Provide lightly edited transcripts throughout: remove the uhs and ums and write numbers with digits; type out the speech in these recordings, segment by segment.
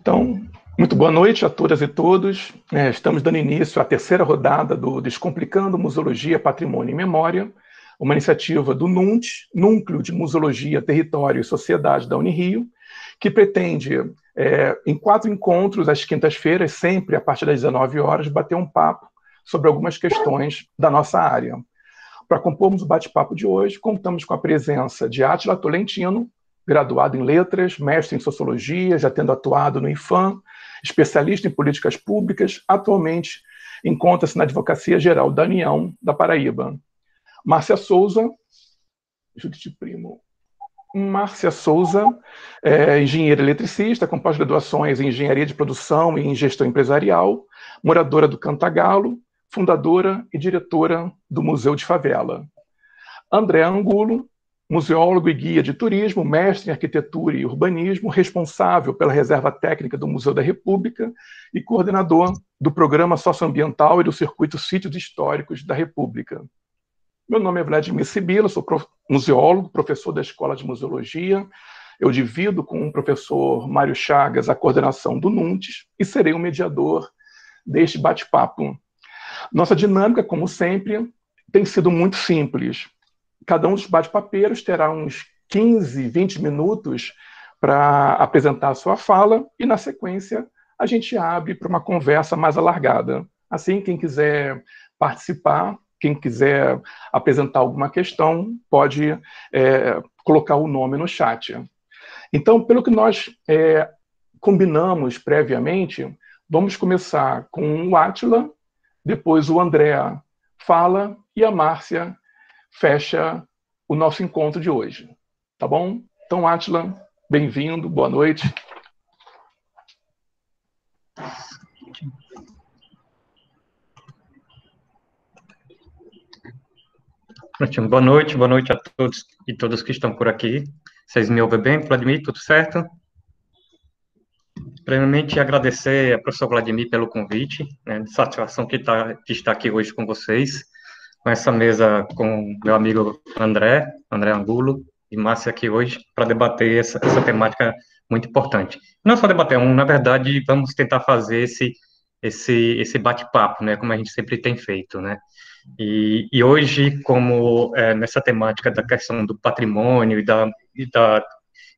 Então, muito boa noite a todas e todos. Estamos dando início à terceira rodada do Descomplicando Museologia, Patrimônio e Memória, uma iniciativa do NUNT, Núcleo de Museologia, Território e Sociedade da Unirio, que pretende, em 4 encontros às quintas-feiras, sempre a partir das 19 horas, bater um papo sobre algumas questões da nossa área. Para compormos o bate-papo de hoje, contamos com a presença de Átila Tolentino, graduado em Letras, mestre em Sociologia, já tendo atuado no IFAM, especialista em políticas públicas, atualmente encontra-se na Advocacia Geral da União da Paraíba. Márcia Souza, engenheira eletricista, com pós-graduações em Engenharia de Produção e em Gestão Empresarial, moradora do Cantagalo, fundadora e diretora do Museu de Favela. André Angulo, museólogo e guia de turismo, mestre em arquitetura e urbanismo, responsável pela Reserva Técnica do Museu da República e coordenador do Programa Socioambiental e do Circuito Sítios Históricos da República. Meu nome é Vladimir Sibila, sou museólogo, professor da Escola de Museologia. Eu divido com o professor Mário Chagas a coordenação do NUNTES e serei o mediador deste bate-papo. Nossa dinâmica, como sempre, tem sido muito simples. Cada um dos bate-papeiros terá uns 15, 20 minutos para apresentar a sua fala e, na sequência, a gente abre para uma conversa mais alargada. Assim, quem quiser participar, quem quiser apresentar alguma questão, pode colocar o nome no chat. Então, pelo que nós combinamos previamente, vamos começar com o Átila, depois o André fala e a Márcia fecha o nosso encontro de hoje. Tá bom? Então, Átila, bem-vindo, boa noite. Boa noite a todos e todas que estão por aqui. Vocês me ouvem bem, Vladimir? Tudo certo? Primeiramente, agradecer ao professor Vladimir pelo convite, de satisfação que está aqui hoje com vocês, com essa mesa com meu amigo André Angulo e Márcia aqui hoje, para debater essa temática muito importante. Não só debater, na verdade, vamos tentar fazer esse bate-papo, né, como a gente sempre tem feito, né? E hoje, como nessa temática da questão do patrimônio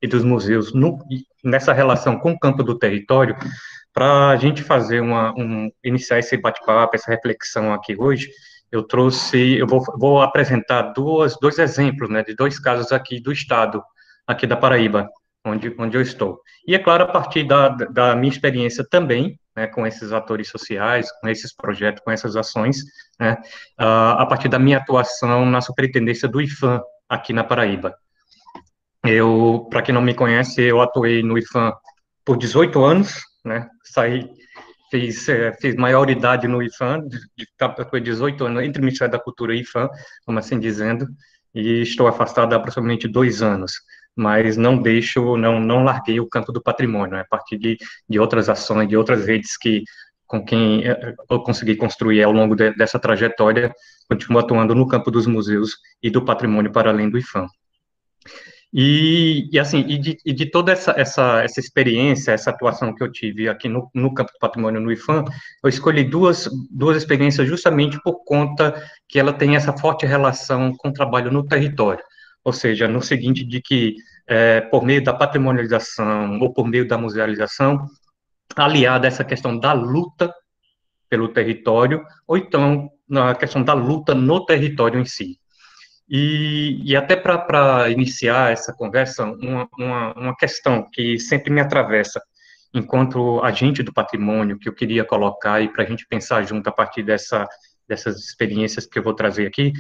e dos museus, nessa relação com o campo do território, para a gente fazer iniciar esse bate-papo, essa reflexão aqui hoje, eu vou apresentar dois exemplos, né, de 2 casos aqui do estado, aqui da Paraíba, onde eu estou. E, é claro, a partir da minha experiência também, né, com esses atores sociais, com esses projetos, com essas ações, né, a partir da minha atuação na superintendência do IFAM, aqui na Paraíba. Para quem não me conhece, eu atuei no IFAM por 18 anos, né, fiz maioridade no IFAM, de 18 anos, entre o Ministério da Cultura e IFAM, como assim dizendo, e estou afastado há aproximadamente 2 anos, mas não larguei o campo do patrimônio, a partir de outras ações, de outras redes com quem eu consegui construir ao longo dessa trajetória, continuo atuando no campo dos museus e do patrimônio para além do IFAM. De toda essa experiência, essa atuação que eu tive aqui no campo do patrimônio no IFAM, eu escolhi duas experiências justamente por conta que ela tem essa forte relação com o trabalho no território, ou seja, no seguinte de que, por meio da patrimonialização ou por meio da musealização, aliada a essa questão da luta pelo território, ou então na questão da luta no território em si. E até para iniciar essa conversa, uma questão que sempre me atravessa, enquanto agente do patrimônio, que eu queria colocar e para a gente pensar junto a partir dessas experiências que eu vou trazer aqui,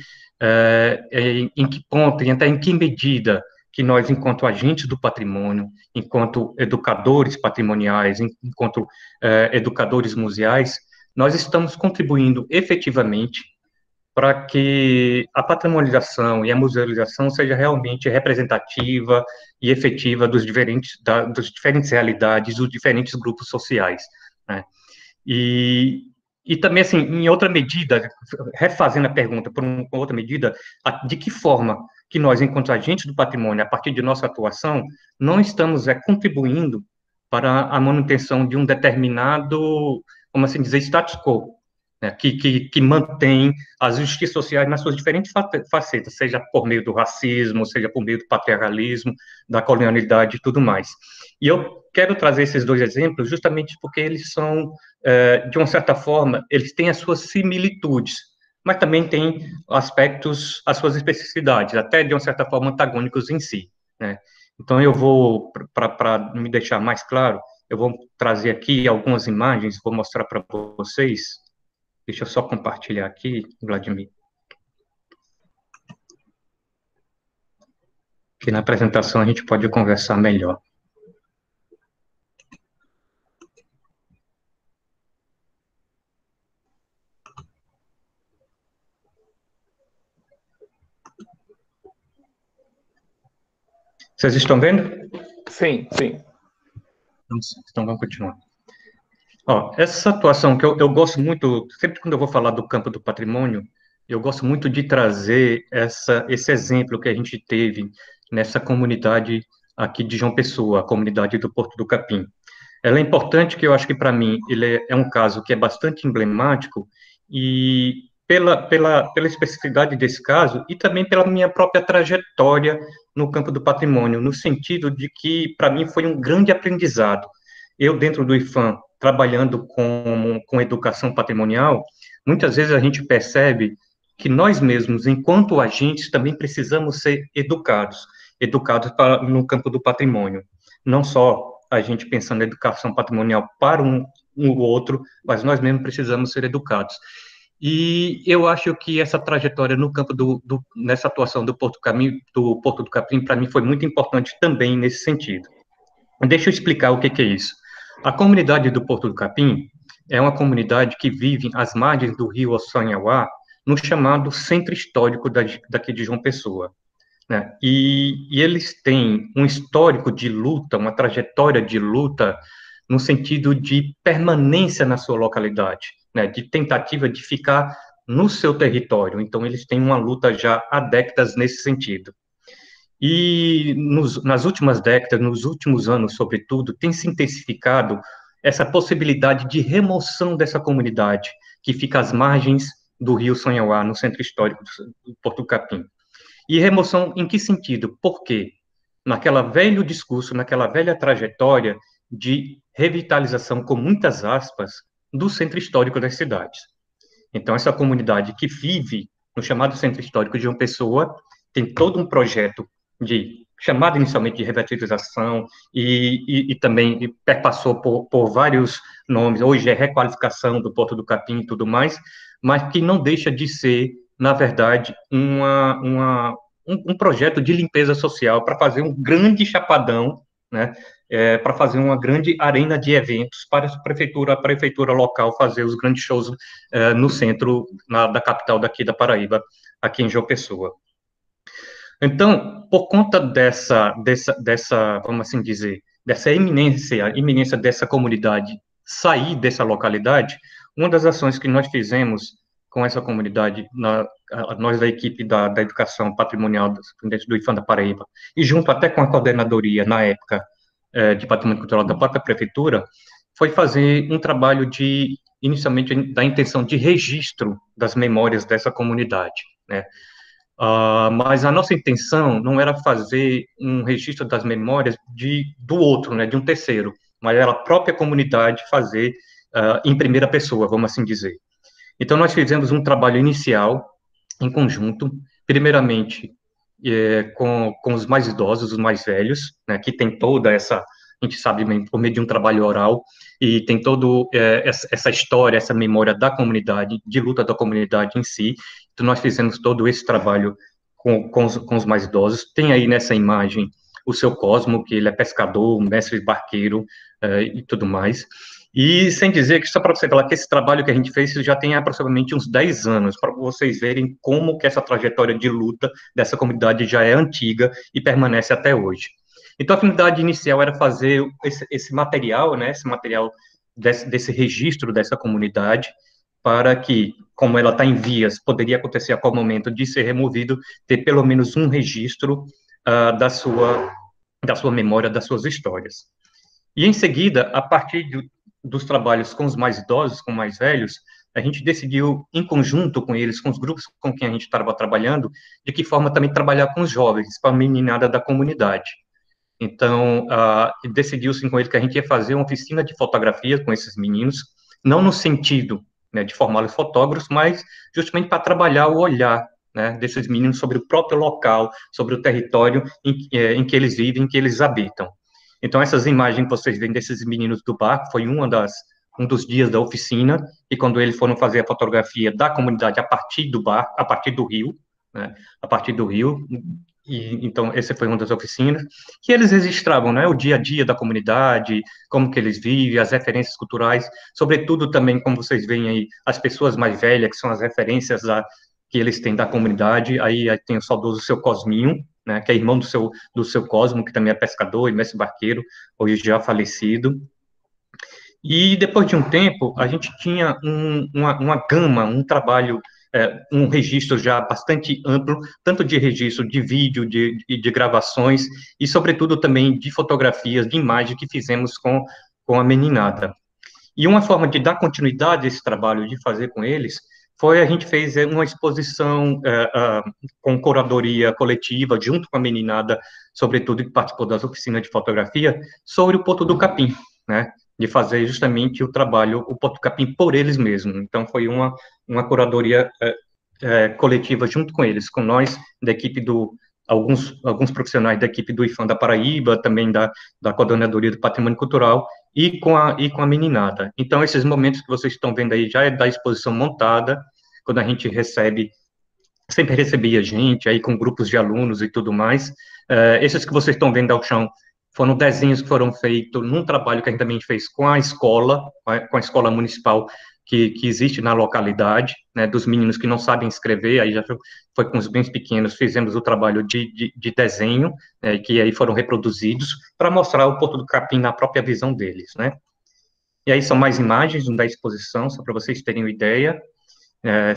em que ponto e até em que medida que nós, enquanto agentes do patrimônio, enquanto educadores patrimoniais, enquanto educadores museais, nós estamos contribuindo efetivamente para que a patrimonialização e a musealização seja realmente representativa e efetiva dos diferentes realidades, dos diferentes grupos sociais, né? E também, assim, em outra medida, refazendo a pergunta por outra medida, de que forma que nós, enquanto agentes do patrimônio, a partir de nossa atuação, não estamos contribuindo para a manutenção de um determinado, como assim dizer, status quo, né, que mantém as injustiças sociais nas suas diferentes facetas, seja por meio do racismo, seja por meio do patriarcalismo, da colonialidade e tudo mais. E eu quero trazer esses dois exemplos justamente porque eles são, de uma certa forma, eles têm as suas similitudes, mas também têm aspectos, as suas especificidades, até de uma certa forma antagônicos em si, né? Então, eu vou, para me deixar mais claro, eu vou trazer aqui algumas imagens, vou mostrar para vocês. Deixa eu só compartilhar aqui, Vladimir. Que na apresentação a gente pode conversar melhor. Vocês estão vendo? Sim, sim. Então vamos continuar. Ó, essa atuação que eu gosto muito, sempre quando eu vou falar do campo do patrimônio, eu gosto muito de trazer esse exemplo que a gente teve nessa comunidade aqui de João Pessoa, a comunidade do Porto do Capim. Ela é importante que eu acho que, para mim, ele é um caso que é bastante emblemático e pela especificidade desse caso e também pela minha própria trajetória no campo do patrimônio, no sentido de que, para mim, foi um grande aprendizado. Eu, dentro do IFAM, trabalhando com educação patrimonial, muitas vezes a gente percebe que nós mesmos, enquanto agentes, também precisamos ser educados no campo do patrimônio. Não só a gente pensando na educação patrimonial para o outro, mas nós mesmos precisamos ser educados. E eu acho que essa trajetória no campo nessa atuação do Porto do Capim, para mim foi muito importante também nesse sentido. Deixa eu explicar o que é isso. A comunidade do Porto do Capim é uma comunidade que vive às margens do rio Ossanhauá, no chamado Centro Histórico daqui de João Pessoa, né? E eles têm um histórico de luta, uma trajetória de luta, no sentido de permanência na sua localidade, né? De tentativa de ficar no seu território. Então, eles têm uma luta já há décadas nesse sentido. E nas últimas décadas, nos últimos anos, sobretudo, tem se intensificado essa possibilidade de remoção dessa comunidade, que fica às margens do rio Sonhauá, no centro histórico do Porto do Capim. E remoção em que sentido? Por quê? Naquela velho discurso, naquela velha trajetória de revitalização, com muitas aspas, do centro histórico das cidades. Então, essa comunidade que vive no chamado Centro Histórico de João Pessoa tem todo um projeto chamado inicialmente de revitalização e também perpassou por vários nomes, hoje é requalificação do Porto do Capim e tudo mais, mas que não deixa de ser, na verdade, um projeto de limpeza social para fazer um grande chapadão, né, para fazer uma grande arena de eventos para a prefeitura local fazer os grandes shows no centro da capital daqui da Paraíba, aqui em João Pessoa. Então, por conta dessa, vamos assim dizer, dessa iminência dessa comunidade sair dessa localidade, uma das ações que nós fizemos com essa comunidade, nós da equipe da educação patrimonial do IFAM da Paraíba, e junto até com a coordenadoria, na época, de patrimônio cultural da própria prefeitura, foi fazer um trabalho inicialmente, da intenção de registro das memórias dessa comunidade, né? Mas a nossa intenção não era fazer um registro das memórias do outro, né, de um terceiro, mas era a própria comunidade fazer em primeira pessoa, vamos assim dizer. Então, nós fizemos um trabalho inicial, em conjunto, primeiramente com os mais idosos, os mais velhos, né, que tem toda essa, a gente sabe, por meio de um trabalho oral, e tem toda essa história, essa memória da comunidade, de luta da comunidade em si. Então, nós fizemos todo esse trabalho com os mais idosos. Tem aí nessa imagem o seu Cosmo, que ele é pescador, mestre barqueiro e tudo mais. E sem dizer que, só para você falar que esse trabalho que a gente fez já tem aproximadamente uns 10 anos, para vocês verem como que essa trajetória de luta dessa comunidade já é antiga e permanece até hoje. Então, a finalidade inicial era fazer esse material, né, esse material desse registro dessa comunidade, para que, como ela está em vias, poderia acontecer a qual momento de ser removido, ter pelo menos um registro da sua memória, das suas histórias. E, em seguida, a partir dos trabalhos com os mais idosos, com mais velhos, a gente decidiu, em conjunto com eles, com os grupos com quem a gente estava trabalhando, de que forma também trabalhar com os jovens, com a meninada da comunidade. Então, decidiu-se com ele que a gente ia fazer uma oficina de fotografia com esses meninos, não no sentido, né, de formar os fotógrafos, mas justamente para trabalhar o olhar, né, desses meninos sobre o próprio local, sobre o território em que eles vivem, em que eles habitam. Então, essas imagens que vocês veem desses meninos do barco foi um dos dias da oficina, e quando eles foram fazer a fotografia da comunidade a partir do bar, a partir do rio, né, a partir do rio, e então essa foi uma das oficinas, que eles registravam, né, o dia a dia da comunidade, como que eles vivem, as referências culturais, sobretudo também, como vocês veem aí, as pessoas mais velhas, que são as referências que eles têm da comunidade, aí tem o saudoso Seu Cosminho, né, que é irmão do seu Cosmo, que também é pescador e mestre barqueiro, hoje já falecido. E depois de um tempo, a gente tinha uma gama, um trabalho, um registro já bastante amplo, tanto de registro de vídeo, de gravações, e sobretudo também de fotografias, de imagens que fizemos com a meninada. E uma forma de dar continuidade a esse trabalho, de fazer com eles, foi a gente fez uma exposição com curadoria coletiva, junto com a meninada, sobretudo que participou das oficinas de fotografia, sobre o Porto do Capim, né? De fazer justamente o trabalho, o Porto do Capim, por eles mesmos. Então, foi uma curadoria coletiva junto com eles, com nós, da equipe alguns profissionais da equipe do IFAM da Paraíba, também da Coordenadoria do Patrimônio Cultural, e com a meninada. Então, esses momentos que vocês estão vendo aí já é da exposição montada, quando a gente sempre recebia gente, aí com grupos de alunos e tudo mais. Esses que vocês estão vendo ao chão foram desenhos que foram feitos num trabalho que a gente também fez com a escola, com a escola municipal que existe na localidade, né, dos meninos que não sabem escrever, aí já foi com os bem pequenos, fizemos o trabalho de desenho, né, que aí foram reproduzidos, para mostrar o Porto do Capim na própria visão deles, né. E aí são mais imagens da exposição, só para vocês terem uma ideia,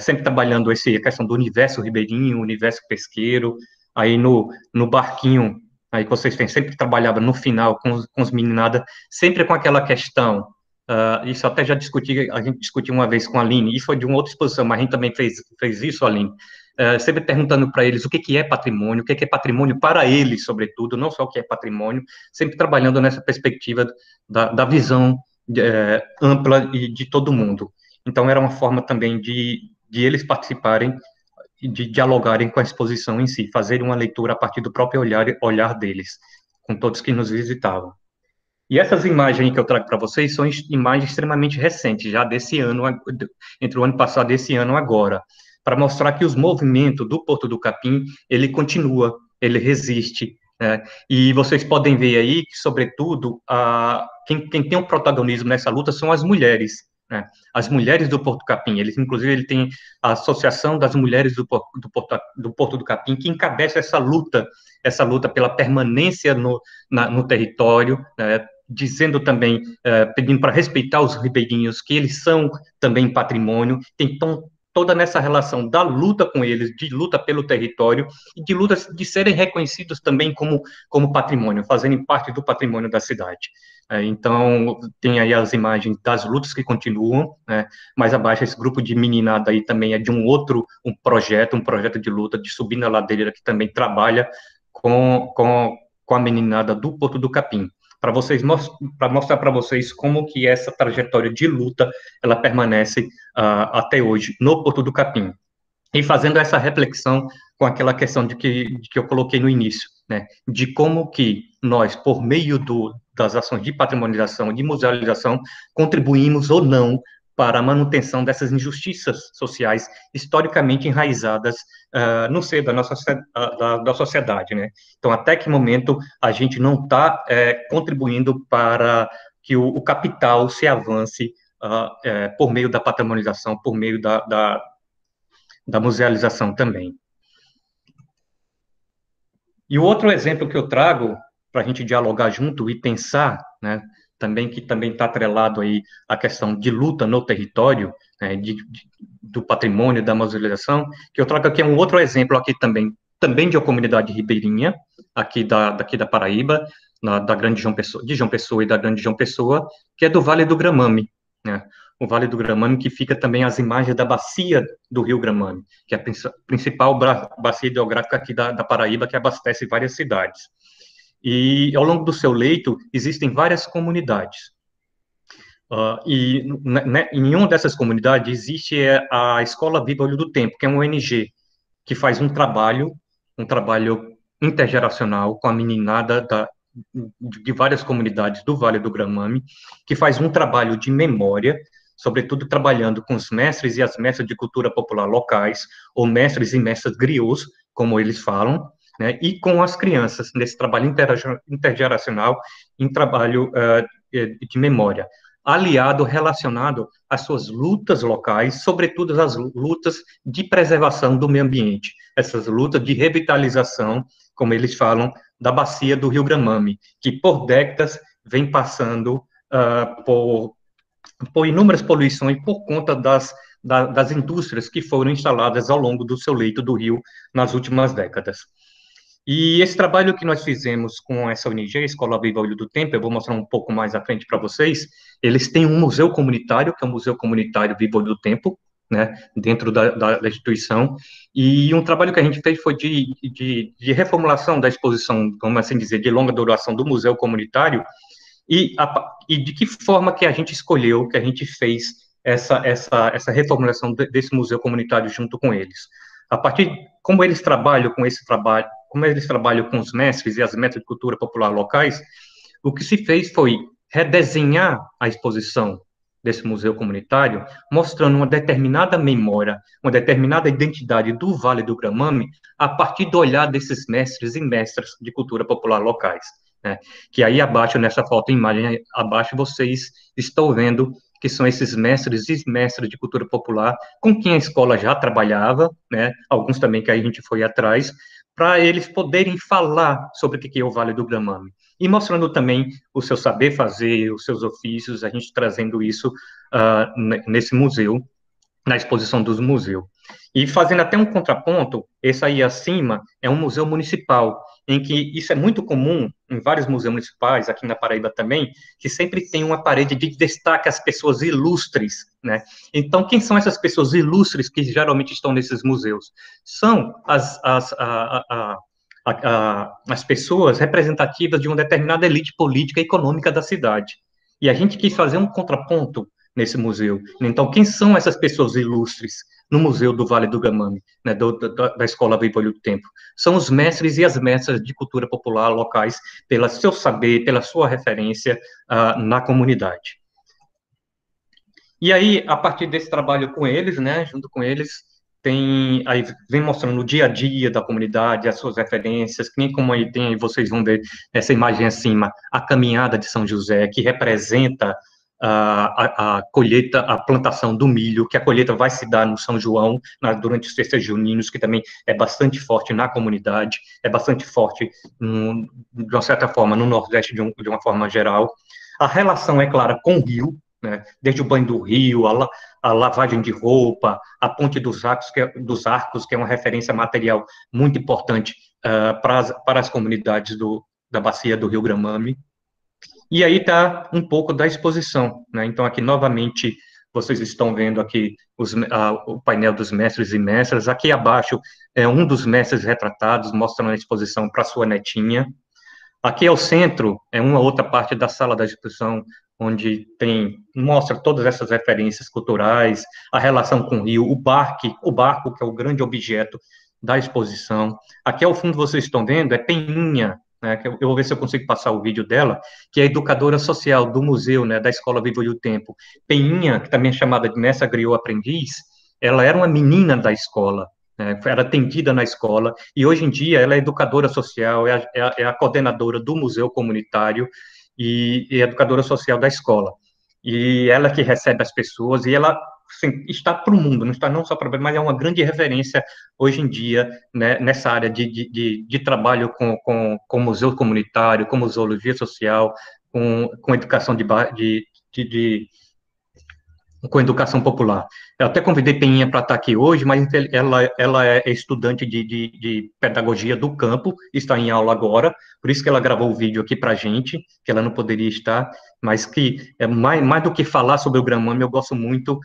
sempre trabalhando a questão do universo ribeirinho, universo pesqueiro, aí no barquinho, aí que vocês têm, sempre trabalhava no final com os meninada, sempre com aquela questão, isso até já a gente discutiu uma vez com a Aline, e foi de uma outra exposição, mas a gente também fez isso, Aline, sempre perguntando para eles o que é patrimônio, o que é patrimônio para eles, sobretudo, não só o que é patrimônio, sempre trabalhando nessa perspectiva da visão ampla e de todo mundo. Então, era uma forma também de eles participarem e de dialogarem com a exposição em si, fazerem uma leitura a partir do próprio olhar deles, com todos que nos visitavam. E essas imagens que eu trago para vocês são imagens extremamente recentes, já desse ano, entre o ano passado e esse ano agora, para mostrar que os movimentos do Porto do Capim, ele continua, ele resiste, né? E vocês podem ver aí que, sobretudo, quem tem um protagonismo nessa luta são as mulheres, né? As mulheres do Porto do Capim, inclusive, ele tem a Associação das Mulheres do Porto do Capim, que encabeça essa luta pela permanência no território, né? Dizendo também, pedindo para respeitar os ribeirinhos, que eles são também patrimônio, tem toda nessa relação da luta com eles, de luta pelo território, e de luta de serem reconhecidos também como patrimônio, fazerem parte do patrimônio da cidade. Então, tem aí as imagens das lutas que continuam, né? Mais abaixo, esse grupo de meninada aí também é de um projeto de luta, de subir na ladeira, que também trabalha com a meninada do Porto do Capim, para mostrar para vocês como que essa trajetória de luta, ela permanece até hoje no Porto do Capim. E fazendo essa reflexão com aquela questão de que eu coloquei no início, né, de como que nós, por meio das ações de patrimonialização, de musealização, contribuímos ou não para a manutenção dessas injustiças sociais historicamente enraizadas no seio da sociedade, né? Então, até que momento a gente não está contribuindo para que o capital se avance por meio da patrimonialização, por meio da musealização também. E o outro exemplo que eu trago, para a gente dialogar junto e pensar, né, que também está atrelado aí à questão de luta no território, né, do patrimônio, da musealização, que eu trago aqui um outro exemplo aqui também de uma comunidade ribeirinha, daqui da Paraíba, da Grande João Pessoa, de João Pessoa e da Grande João Pessoa, que é do Vale do Gramame, né? O Vale do Gramame, que fica também as imagens da bacia do Rio Gramame, que é a principal bacia hidrográfica aqui da Paraíba, que abastece várias cidades. E ao longo do seu leito existem várias comunidades. E em uma dessas comunidades existe a Escola Viva Olho do Tempo, que é uma ONG que faz um trabalho intergeracional com a meninada de várias comunidades do Vale do Gramame, que faz um trabalho de memória, sobretudo trabalhando com os mestres e as mestras de cultura popular locais, ou mestres e mestras griots, como eles falam, né, e com as crianças, nesse trabalho intergeracional, em trabalho de memória, aliado, relacionado às suas lutas locais, sobretudo as lutas de preservação do meio ambiente, essas lutas de revitalização, como eles falam, da bacia do Rio Gramame, que por décadas vem passando por inúmeras poluições por conta das indústrias que foram instaladas ao longo do seu leito do rio nas últimas décadas. E esse trabalho que nós fizemos com essa ONG, Escola Viva Olho do Tempo, eu vou mostrar um pouco mais à frente para vocês, eles têm um museu comunitário, que é o Museu Comunitário Viva Olho do Tempo, né, dentro da instituição, e um trabalho que a gente fez foi de reformulação da exposição, vamos assim dizer, de longa duração do Museu Comunitário, e de que forma que a gente escolheu, que a gente fez essa reformulação desse museu comunitário junto com eles. A partir como eles trabalham com esse trabalho, como eles trabalham com os mestres e as metas de cultura popular locais, o que se fez foi redesenhar a exposição desse museu comunitário, mostrando uma determinada memória, uma determinada identidade do Vale do Gramame, a partir do olhar desses mestres e mestras de cultura popular locais. Né? Que aí abaixo, nessa foto, imagem abaixo, vocês estão vendo que são esses mestres e mestras de cultura popular com quem a escola já trabalhava, né? Alguns também que a gente foi atrás, para eles poderem falar sobre o que é o Vale do Gramame. E mostrando também o seu saber fazer, os seus ofícios, a gente trazendo isso nesse museu, na exposição dos museus. E fazendo até um contraponto, esse aí acima é um museu municipal, em que isso é muito comum em vários museus municipais, aqui na Paraíba também, que sempre tem uma parede de destaque às pessoas ilustres, né? Então, quem são essas pessoas ilustres que geralmente estão nesses museus? São as pessoas representativas de uma determinada elite política e econômica da cidade. E a gente quis fazer um contraponto nesse museu. Então, quem são essas pessoas ilustres no Museu do Vale do Gramame, né, da Escola Viva Olho do Tempo? São os mestres e as mestras de cultura popular locais, pelo seu saber, pela sua referência na comunidade. E aí, a partir desse trabalho com eles, né, junto com eles, aí vem mostrando o dia a dia da comunidade, as suas referências, que nem como aí tem, vocês vão ver essa imagem acima, a caminhada de São José, que representa a colheita, a plantação do milho, que a colheita vai se dar no São João, durante os festejos juninos, que também é bastante forte na comunidade, é bastante forte, de uma certa forma, no Nordeste, de uma forma geral. A relação, é clara, com o rio, né, desde o banho do rio, a lavagem de roupa, a ponte dos arcos, que é uma referência material muito importante para as comunidades da bacia do Rio Gramame. E aí está um pouco da exposição, né? Então, aqui, novamente, vocês estão vendo aqui o painel dos mestres e mestras. Aqui abaixo é um dos mestres retratados, mostrando a exposição para sua netinha. Aqui ao centro é uma outra parte da sala da exposição, onde mostra todas essas referências culturais, a relação com o rio, o barco, que é o grande objeto da exposição. Aqui ao fundo, vocês estão vendo, é Peninha, né, que eu vou ver se eu consigo passar o vídeo dela, que é a educadora social do museu, né, da Escola Viva Olho do Tempo. Peninha, que também é chamada de mestra griot aprendiz, ela era uma menina da escola, né, era atendida na escola, e hoje em dia ela é educadora social, é a coordenadora do museu comunitário e educadora social da escola. E ela que recebe as pessoas, e ela assim, está para o mundo, não está não só para o mas é uma grande referência hoje em dia, né, nessa área de trabalho com museu comunitário, com museologia social, com educação com educação popular. Eu até convidei Peninha para estar aqui hoje, mas ela é estudante de pedagogia do campo, está em aula agora, por isso que ela gravou o vídeo aqui para a gente, que ela não poderia estar, mas que é mais do que falar sobre o Gramame, eu gosto muito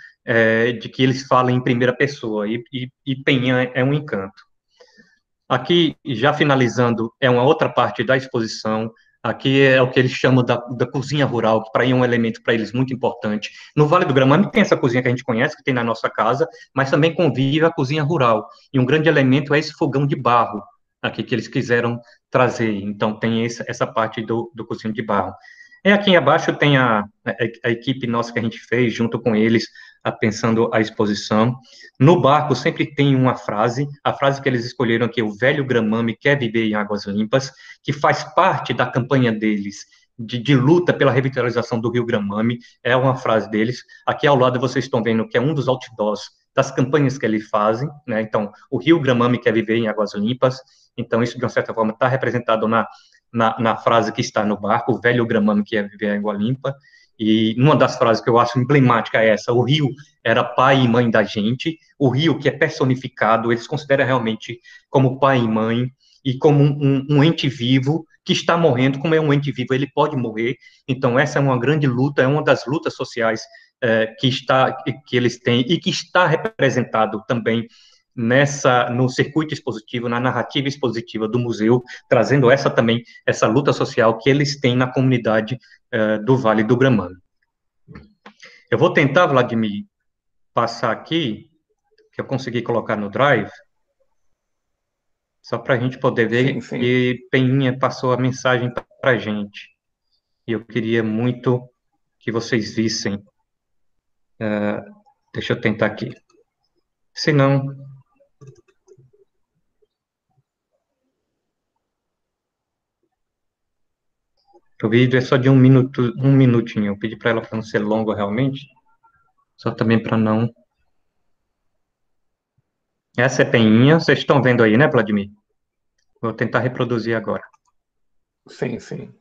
de que eles falem em primeira pessoa, e Peninha é um encanto. Aqui, já finalizando, é uma outra parte da exposição. Aqui é o que eles chamam da cozinha rural, que para mim é um elemento para eles muito importante. No Vale do Gramame tem essa cozinha que a gente conhece, que tem na nossa casa, mas também convive a cozinha rural. E um grande elemento é esse fogão de barro, aqui que eles quiseram trazer. Então, tem essa parte do cozinho de barro. E aqui abaixo tem a equipe nossa que a gente fez, junto com eles, pensando a exposição. No barco sempre tem uma frase, a frase que eles escolheram aqui, o velho Gramame quer viver em águas limpas, que faz parte da campanha deles, de luta pela revitalização do Rio Gramame, é uma frase deles. Aqui ao lado vocês estão vendo que é um dos outdoors das campanhas que eles fazem, né? Então, o Rio Gramame quer viver em águas limpas, então isso, de uma certa forma, está representado na frase que está no barco, o velho Gramame quer viver em água limpa. E uma das frases que eu acho emblemática é essa: o rio era pai e mãe da gente, o rio que é personificado, eles consideram realmente como pai e mãe, e como um ente vivo que está morrendo, como é um ente vivo, ele pode morrer. Então, essa é uma grande luta, é uma das lutas sociais que eles têm, e que está representado também no circuito expositivo, na narrativa expositiva do museu, trazendo essa luta social que eles têm na comunidade do Vale do Gramame. Eu vou tentar, Vladimir, passar aqui, que eu consegui colocar no Drive, só para a gente poder ver que Peninha passou a mensagem para a gente. E eu queria muito que vocês vissem. Deixa eu tentar aqui. Se não... O vídeo é só de um minutinho. Eu pedi para ela não ser longo realmente, só também para não... Essa é Peninha, vocês estão vendo aí, né, Vladimir? Vou tentar reproduzir agora. Sim, sim.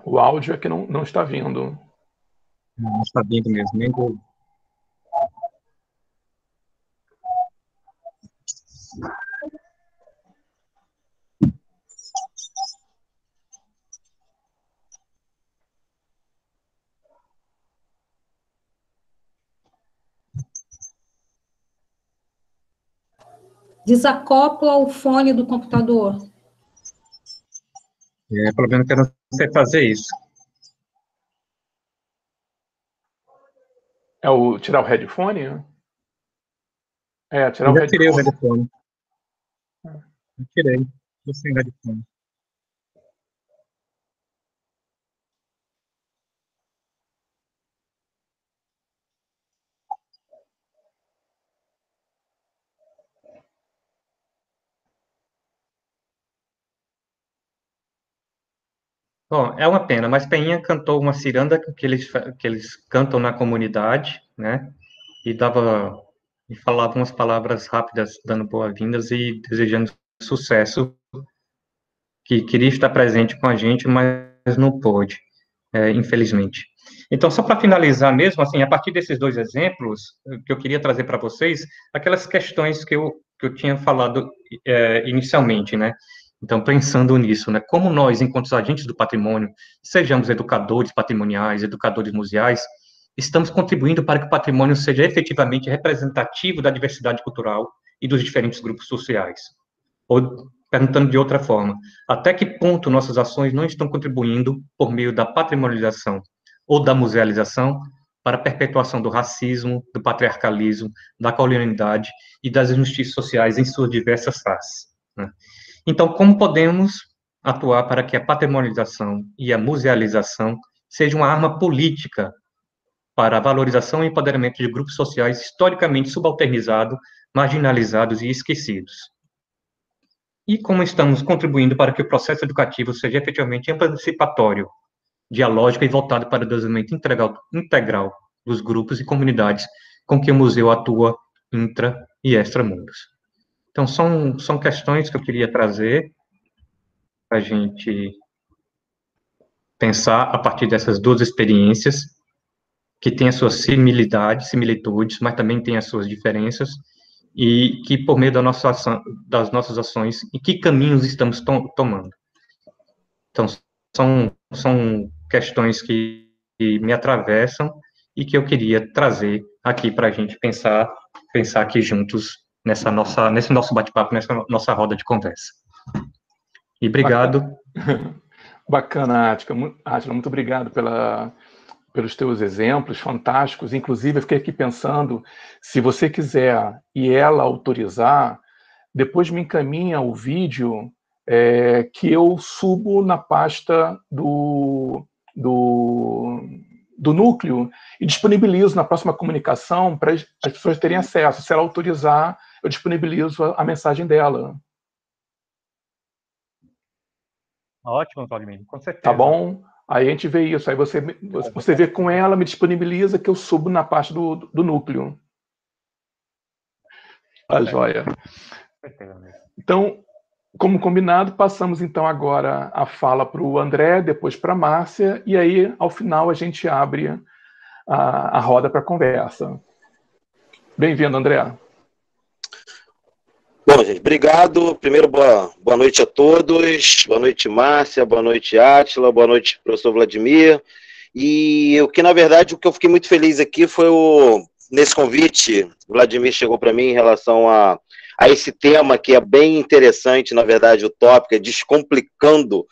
O áudio é que não está vindo. Não está vindo mesmo, nem do... Desacopla o fone do computador. O problema é que eu não sei fazer isso. Tirar o headphone? Tirar Eu o já tirei o headphone. headphone. Eu tirei. Estou sem headphone. Bom, é uma pena, mas Peninha cantou uma ciranda que eles cantam na comunidade, né? E falava umas palavras rápidas, dando boas-vindas e desejando sucesso, que queria estar presente com a gente, mas não pôde, infelizmente. Então, só para finalizar mesmo, assim, a partir desses dois exemplos, que eu queria trazer para vocês, aquelas questões que eu tinha falado inicialmente, né? Então, pensando nisso, né, como nós, enquanto agentes do patrimônio, sejamos educadores patrimoniais, educadores museais, estamos contribuindo para que o patrimônio seja efetivamente representativo da diversidade cultural e dos diferentes grupos sociais. Ou, perguntando de outra forma, até que ponto nossas ações não estão contribuindo, por meio da patrimonialização ou da musealização, para a perpetuação do racismo, do patriarcalismo, da colonialidade e das injustiças sociais em suas diversas faces, né? Então, como podemos atuar para que a patrimonialização e a musealização sejam uma arma política para a valorização e empoderamento de grupos sociais historicamente subalternizados, marginalizados e esquecidos? E como estamos contribuindo para que o processo educativo seja efetivamente emancipatório, dialógico e voltado para o desenvolvimento integral dos grupos e comunidades com que o museu atua intra e extramundos. Então, são questões que eu queria trazer para a gente pensar a partir dessas duas experiências, que têm as suas similitudes, mas também têm as suas diferenças, e que, por meio das nossas ações, e que caminhos estamos tomando. Então, são questões que me atravessam e que eu queria trazer aqui para a gente pensar aqui juntos nesse nosso bate-papo, nessa nossa roda de conversa. E obrigado. Bacana, Átila, muito obrigado pelos teus exemplos fantásticos. Inclusive, eu fiquei aqui pensando, se você quiser e ela autorizar, depois me encaminha o vídeo que eu subo na pasta do núcleo e disponibilizo na próxima comunicação para as pessoas terem acesso. Se ela autorizar, eu disponibilizo a mensagem dela. Ótimo, Vladimir, com certeza. Tá bom? Aí a gente vê isso. Aí você vê com ela, me disponibiliza que eu subo na parte do núcleo. Tá joia. Então, como combinado, passamos então agora a fala para o André, depois para a Márcia, e aí, ao final, a gente abre a roda para a conversa. Bem-vindo, André. Bom, gente, obrigado. Primeiro, boa noite a todos. Boa noite, Márcia. Boa noite, Átila. Boa noite, professor Vladimir. E o que, na verdade, o que eu fiquei muito feliz aqui foi nesse convite, o Vladimir chegou para mim em relação a esse tema que é bem interessante, na verdade, o tópico é descomplicando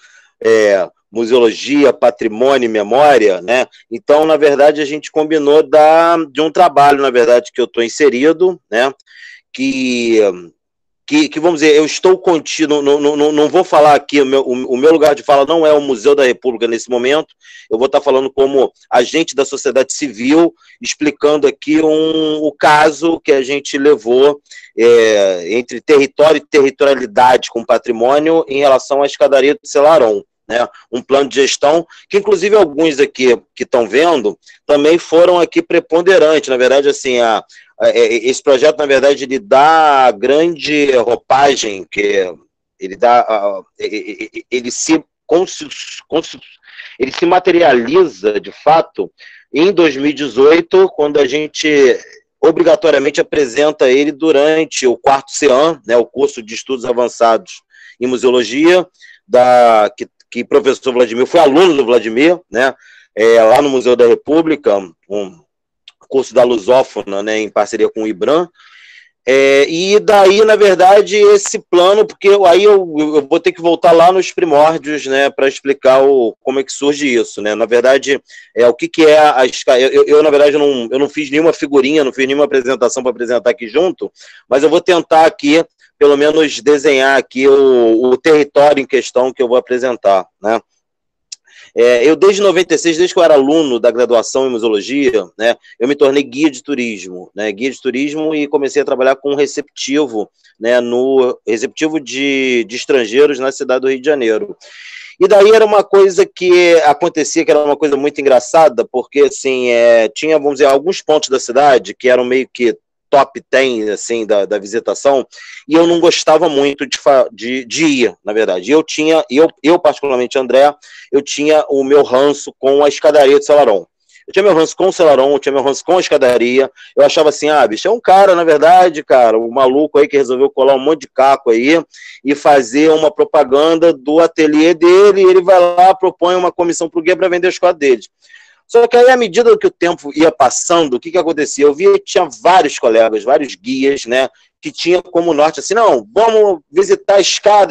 museologia, patrimônio e memória, né? Então, na verdade, a gente combinou de um trabalho, na verdade, que eu estou inserido, né? Que vamos dizer, eu estou contido, não vou falar aqui, o meu lugar de fala não é o Museu da República nesse momento, eu vou estar falando como agente da sociedade civil, explicando aqui o caso que a gente levou entre território e territorialidade com patrimônio em relação à escadaria do Selarón, né? Um plano de gestão que, inclusive, alguns aqui que estão vendo também foram aqui preponderantes, na verdade, assim, esse projeto, na verdade, ele dá grande roupagem, que ele se materializa, de fato, em 2018, quando a gente obrigatoriamente apresenta ele durante o 4º CEAM, né, o curso de estudos avançados em museologia, que o professor Vladimir foi aluno do Vladimir, né, lá no Museu da República, um curso da Lusófona, né, em parceria com o IBRAM, e daí, na verdade, esse plano, porque aí eu vou ter que voltar lá nos primórdios, né, para explicar como é que surge isso, né, na verdade, o que é a escala, na verdade, eu não fiz nenhuma figurinha, não fiz nenhuma apresentação para apresentar aqui junto, mas eu vou tentar aqui, pelo menos, desenhar aqui o território em questão que eu vou apresentar, né. Eu, desde 96, desde que eu era aluno da graduação em museologia, né, eu me tornei guia de turismo, né, e comecei a trabalhar com receptivo, né, no receptivo de estrangeiros na cidade do Rio de Janeiro. E daí era uma coisa que acontecia, que era uma coisa muito engraçada, porque, assim, tinha, vamos dizer, alguns pontos da cidade que eram meio que top 10, assim, da visitação, e eu não gostava muito de ir, na verdade. Eu particularmente, André, eu tinha o meu ranço com a escadaria do Selarón. Eu tinha meu ranço com o Selarón, eu tinha meu ranço com a escadaria, eu achava assim, bicho, é um cara, na verdade, cara, um maluco aí que resolveu colar um monte de caco aí e fazer uma propaganda do ateliê dele, e ele vai lá, propõe uma comissão pro guia para vender os quadros dele. Só que aí, à medida que o tempo ia passando, o que acontecia? Eu via que tinha vários colegas, vários guias, né, que tinham como norte assim, não, vamos visitar a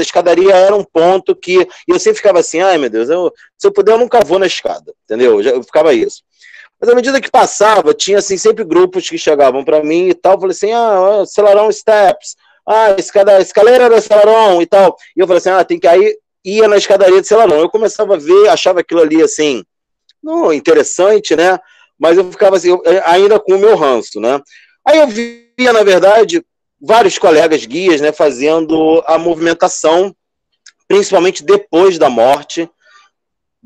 escadaria era um ponto que... E eu sempre ficava assim, ai meu Deus, se eu puder eu nunca vou na escada, entendeu? Eu ficava isso. Mas à medida que passava, tinha assim, sempre grupos que chegavam para mim e tal, eu falei assim, Selarón Steps, escaleira da Selarón e tal. E eu falei assim, tem que ir, ia na escadaria de Selarón. Eu começava a ver, achava aquilo ali assim, não, interessante, né? Mas eu ficava assim, ainda com o meu ranço, né? Aí eu via, na verdade, vários colegas guias, né, fazendo a movimentação, principalmente depois da morte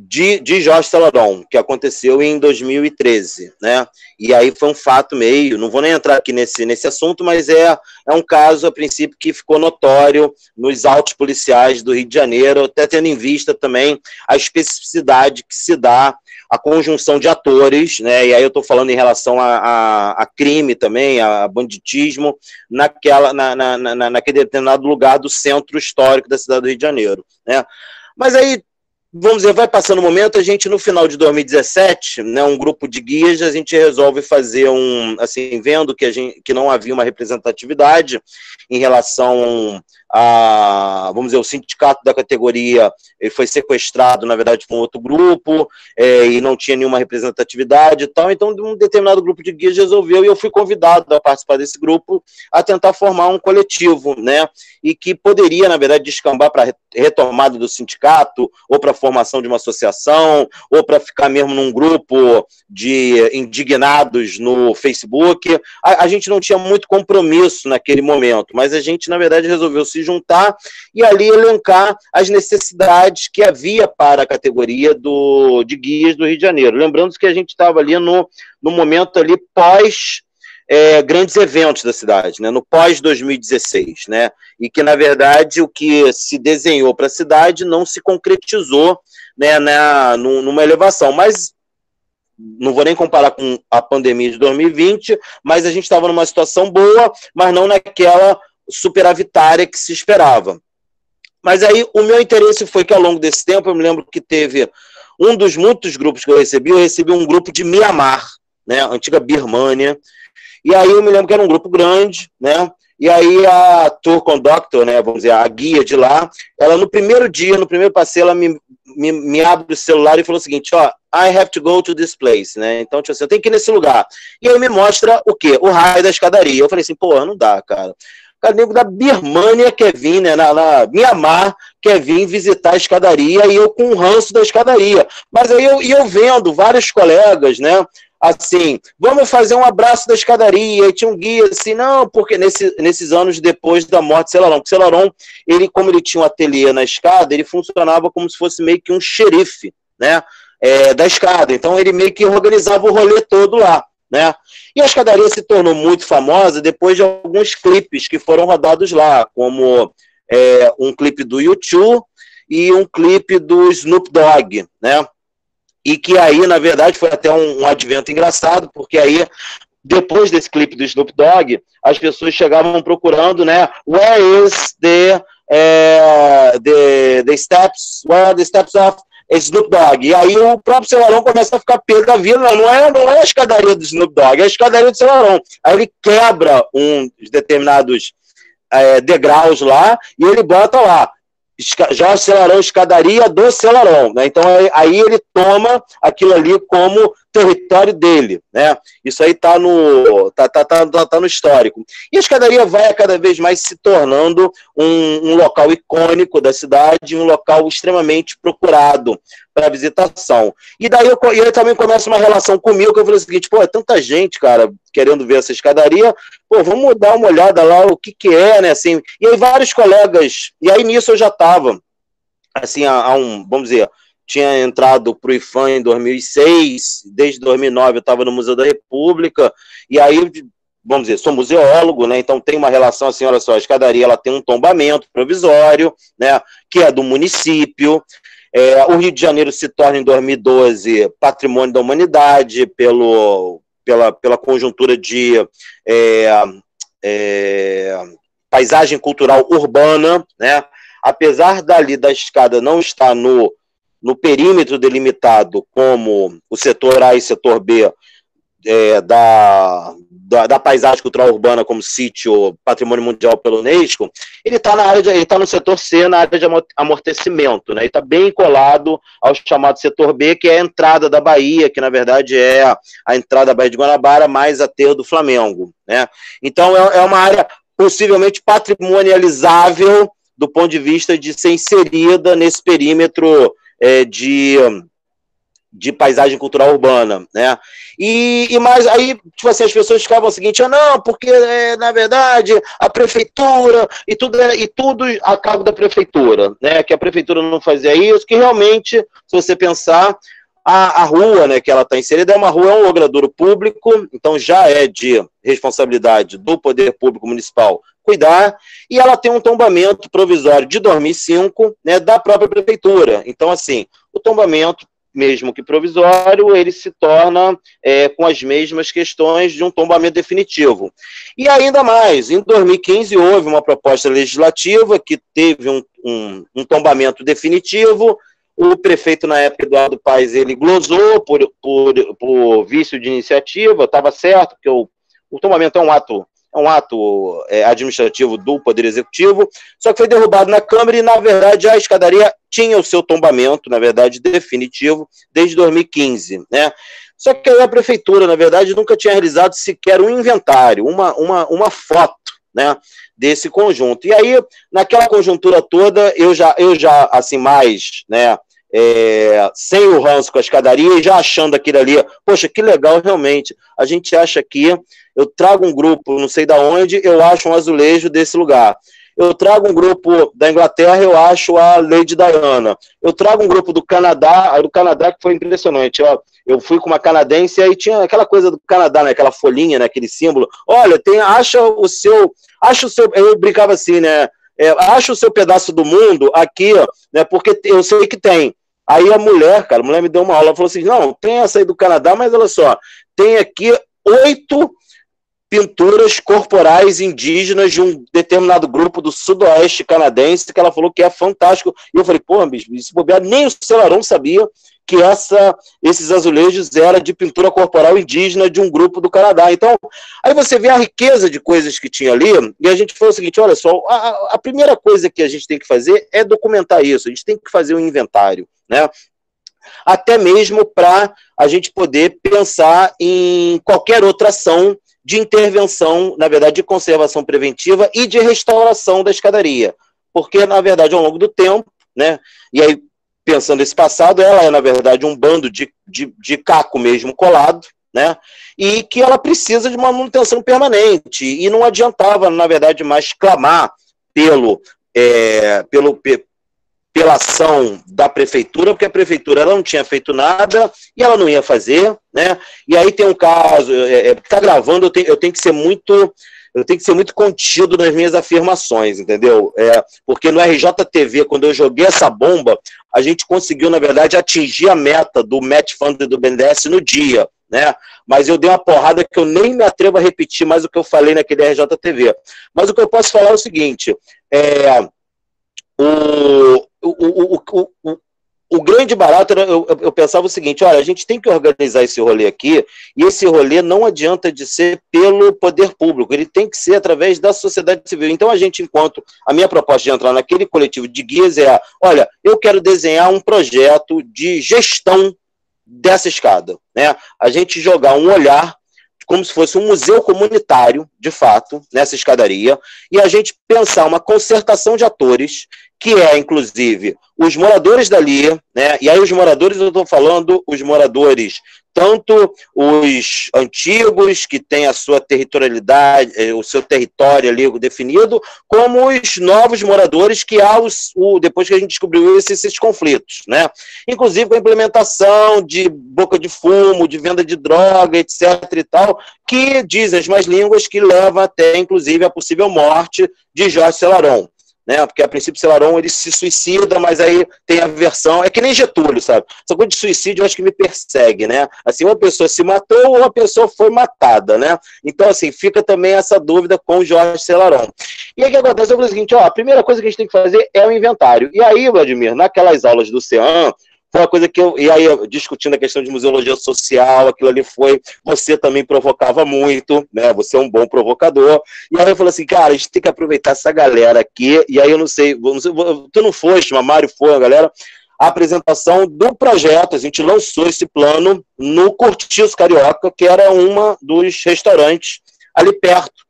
de Jorge Celarón, que aconteceu em 2013, né? E aí foi um fato meio, não vou nem entrar aqui nesse assunto, mas é um caso, a princípio, que ficou notório nos autos policiais do Rio de Janeiro, até tendo em vista também a especificidade que se dá a conjunção de atores, né? E aí eu estou falando em relação a crime também, a banditismo, naquele determinado lugar do centro histórico da cidade do Rio de Janeiro, né? Mas aí, vamos dizer, vai passando o momento, a gente no final de 2017, né, um grupo de guias, a gente resolve fazer assim, vendo que não havia uma representatividade em relação vamos dizer, o sindicato da categoria ele foi sequestrado, na verdade, por um outro grupo, e não tinha nenhuma representatividade e tal, então um determinado grupo de guias resolveu, e eu fui convidado a participar desse grupo, a tentar formar um coletivo, né, e que poderia, na verdade, descambar para retomada do sindicato, ou para a formação de uma associação, ou para ficar mesmo num grupo de indignados no Facebook. A gente não tinha muito compromisso naquele momento, mas a gente, na verdade, resolveu se juntar e ali elencar as necessidades que havia para a categoria de guias do Rio de Janeiro. Lembrando que a gente estava ali no momento ali pós grandes eventos da cidade, né, no pós-2016, né, e que, na verdade, o que se desenhou para a cidade não se concretizou, né, numa elevação, mas não vou nem comparar com a pandemia de 2020, mas a gente estava numa situação boa, mas não naquela superavitária que se esperava. Mas aí o meu interesse foi que ao longo desse tempo, eu me lembro que teve um dos muitos grupos que eu recebi um grupo de Mianmar, né, antiga Birmânia, e aí eu me lembro que era um grupo grande, né, e aí a tour conductor, né, vamos dizer, a guia de lá, ela no primeiro dia, no primeiro passeio, ela me abre o celular e falou o seguinte, ó, I have to go to this place, né, então, tipo assim, eu tenho que ir nesse lugar. E aí me mostra o quê? O raio da escadaria. Eu falei assim, pô, não dá, cara. O cara nego da Birmânia quer vir, né, na Mianmar, quer vir visitar a escadaria, e eu com o ranço da escadaria. Mas aí eu vendo vários colegas, né, assim, vamos fazer um abraço da escadaria, e tinha um guia assim, não, porque nesses anos depois da morte de Celarón, porque Celarón, como ele tinha um ateliê na escada, ele funcionava como se fosse meio que um xerife, né, da escada, então ele meio que organizava o rolê todo lá, né, e a escadaria se tornou muito famosa depois de alguns clipes que foram rodados lá, como um clipe do U2 e um clipe do Snoop Dogg, né, e que aí, na verdade, foi até um advento engraçado, porque aí, depois desse clipe do Snoop Dogg, as pessoas chegavam procurando, né, where are the steps of Snoop Dogg? E aí o próprio Celarón começa a ficar pé da vida, não é a escadaria do Snoop Dogg, é a escadaria do Celarón. Aí ele quebra uns determinados degraus lá, e ele bota lá, Jorge Celarón, escadaria do Celarón, né? Então aí ele toma aquilo ali como território dele, né? Isso aí tá no histórico. E a escadaria vai a cada vez mais se tornando um local icônico da cidade, um local extremamente procurado para visitação. E daí eu também começa uma relação comigo, que eu falei o seguinte, pô, é tanta gente, cara, querendo ver essa escadaria, pô, vamos dar uma olhada lá, o que é, né, assim, e aí vários colegas, e aí nisso eu já estava, assim, vamos dizer, tinha entrado para o IFAM em 2006, desde 2009 eu estava no Museu da República, e aí, vamos dizer, sou museólogo, né, então tem uma relação assim, olha só, a escadaria ela tem um tombamento provisório, né, que é do município. O Rio de Janeiro se torna em 2012 patrimônio da humanidade pela conjuntura de paisagem cultural urbana, né, apesar dali da escada não estar no perímetro delimitado como o setor A e setor B da paisagem cultural urbana como sítio patrimônio mundial pela Unesco, ele está no setor C, na área de amortecimento, né? Ele está bem colado ao chamado setor B, que é a entrada da Bahia, que na verdade é a entrada da Baía de Guanabara mais aterro do Flamengo, né? Então é uma área possivelmente patrimonializável do ponto de vista de ser inserida nesse perímetro de paisagem cultural urbana, né? Mas aí, tipo assim, as pessoas ficavam o seguinte, não, porque, na verdade, a prefeitura e tudo a cargo da prefeitura, né? Que a prefeitura não fazia isso, que realmente, se você pensar, a rua, né, que ela está inserida é um logradouro público, então já é de responsabilidade do poder público municipal cuidar, e ela tem um tombamento provisório de 2005, né, da própria prefeitura. Então, assim, o tombamento, mesmo que provisório, ele se torna com as mesmas questões de um tombamento definitivo. E ainda mais, em 2015 houve uma proposta legislativa que teve um tombamento definitivo. O prefeito, na época, Eduardo Paes, ele glosou por vício de iniciativa, estava certo, porque o tombamento é um ato administrativo do Poder Executivo, só que foi derrubado na Câmara e, na verdade, a escadaria tinha o seu tombamento, na verdade, definitivo, desde 2015, né? Só que a Prefeitura, na verdade, nunca tinha realizado sequer um inventário, uma foto, né, desse conjunto. E aí, naquela conjuntura toda, eu já assim, mais, né, sem o ranço com a escadaria e já achando aquilo ali, poxa, que legal, realmente, a gente acha que eu trago um grupo, não sei de onde, eu acho um azulejo desse lugar. Eu trago um grupo da Inglaterra, eu acho a Lady Diana. Eu trago um grupo do Canadá que foi impressionante. Eu fui com uma canadense e aí tinha aquela coisa do Canadá, né, aquela folhinha, né, aquele símbolo. Olha, acha o seu, eu brincava assim, né, acha o seu pedaço do mundo aqui, né, porque eu sei que tem. Aí a mulher me deu uma aula, ela falou assim, não, tem essa aí do Canadá, mas olha só, tem aqui 8 pinturas corporais indígenas de um determinado grupo do sudoeste canadense, que ela falou que é fantástico. E eu falei, pô, bicho, se bobear, nem o Celarão sabia que esses azulejos eram de pintura corporal indígena de um grupo do Canadá. Então, aí você vê a riqueza de coisas que tinha ali, e a gente falou o seguinte, olha só, a primeira coisa que a gente tem que fazer é documentar isso, a gente tem que fazer um inventário, né? Até mesmo para a gente poder pensar em qualquer outra ação de intervenção, na verdade, de conservação preventiva e de restauração da escadaria. Porque, na verdade, ao longo do tempo, né, e aí, pensando nesse passado, ela é, na verdade, um bando de caco mesmo colado, né, e que ela precisa de uma manutenção permanente, e não adiantava, na verdade, mais clamar pela ação da prefeitura, porque a prefeitura ela não tinha feito nada e ela não ia fazer, né? E aí tem um caso, tá gravando, eu tenho que ser muito contido nas minhas afirmações, entendeu? Porque no RJTV, quando eu joguei essa bomba, a gente conseguiu, na verdade, atingir a meta do match fund do BNDES no dia, né? Mas eu dei uma porrada que eu nem me atrevo a repetir mais o que eu falei naquele RJTV. Mas o que eu posso falar é o seguinte, o grande barato era, eu pensava o seguinte, olha, a gente tem que organizar esse rolê aqui, e esse rolê não adianta de ser pelo poder público, ele tem que ser através da sociedade civil. Então a minha proposta de entrar naquele coletivo de guias olha, eu quero desenhar um projeto de gestão dessa escada, né? A gente jogar um olhar como se fosse um museu comunitário, de fato, nessa escadaria, e a gente pensar uma concertação de atores, que é, inclusive, os moradores dali, né? E aí os moradores, eu estou falando, os moradores, tanto os antigos, que têm a sua territorialidade, o seu território ali definido, como os novos moradores, que há depois que a gente descobriu esses conflitos, né? Inclusive com a implementação de boca de fumo, de venda de droga, etc. e tal, que dizem as más línguas que leva até, inclusive, a possível morte de Jorge Celarón. Né? Porque a princípio o Celarón ele se suicida, mas aí tem a versão, é que nem Getúlio, sabe? Essa coisa de suicídio eu acho que me persegue, né? Assim, uma pessoa se matou ou uma pessoa foi matada, né? Então, assim, fica também essa dúvida com o Jorge Celarón. E aí o que acontece é o seguinte, a primeira coisa que a gente tem que fazer é o inventário. E aí, Vladimir, naquelas aulas do CEAM, foi uma coisa que e aí discutindo a questão de museologia social, aquilo ali você também provocava muito, né, você é um bom provocador, e aí eu falei assim, cara, a gente tem que aproveitar essa galera aqui, e aí eu não sei tu não foste, mas Mário foi, a galera, a apresentação do projeto, a gente lançou esse plano no Cortiço Carioca, que era uma dos restaurantes ali perto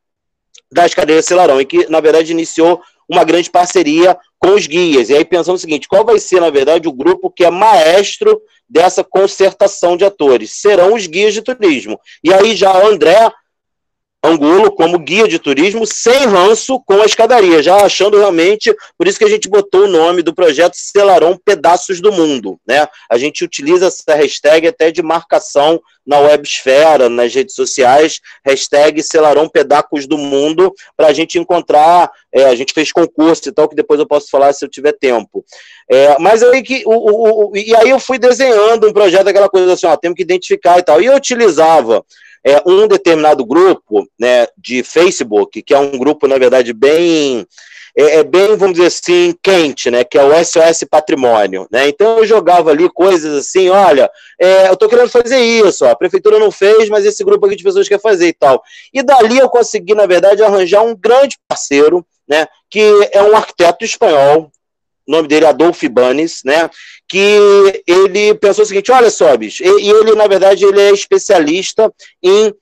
da escadaria Celarón, e que, na verdade, iniciou uma grande parceria com os guias. E aí pensando o seguinte, qual vai ser, na verdade, o grupo que é maestro dessa concertação de atores. Serão os guias de turismo. E aí já o André Angulo como guia de turismo, sem ranço com a escadaria, já achando realmente, por isso que a gente botou o nome do projeto Selarón Pedaços do Mundo, né? A gente utiliza essa hashtag até de marcação na websfera, nas redes sociais, hashtag Selarón Pedaços do Mundo, para a gente encontrar, a gente fez concurso e tal, que depois eu posso falar se eu tiver tempo. Mas aí e aí eu fui desenhando um projeto, aquela coisa assim, ó, temos que identificar e tal, e eu utilizava um determinado grupo, né, de Facebook, que é um grupo, na verdade, bem, vamos dizer assim, quente, né, que é o SOS Patrimônio, né, então eu jogava ali coisas assim, olha, eu tô querendo fazer isso, ó, a prefeitura não fez, mas esse grupo aqui de pessoas quer fazer e tal, e dali eu consegui, na verdade, arranjar um grande parceiro, né, que é um arquiteto espanhol, o nome dele é Adolfo Ibanes, né, que ele pensou o seguinte, olha só, bicho, e ele, na verdade, ele é especialista em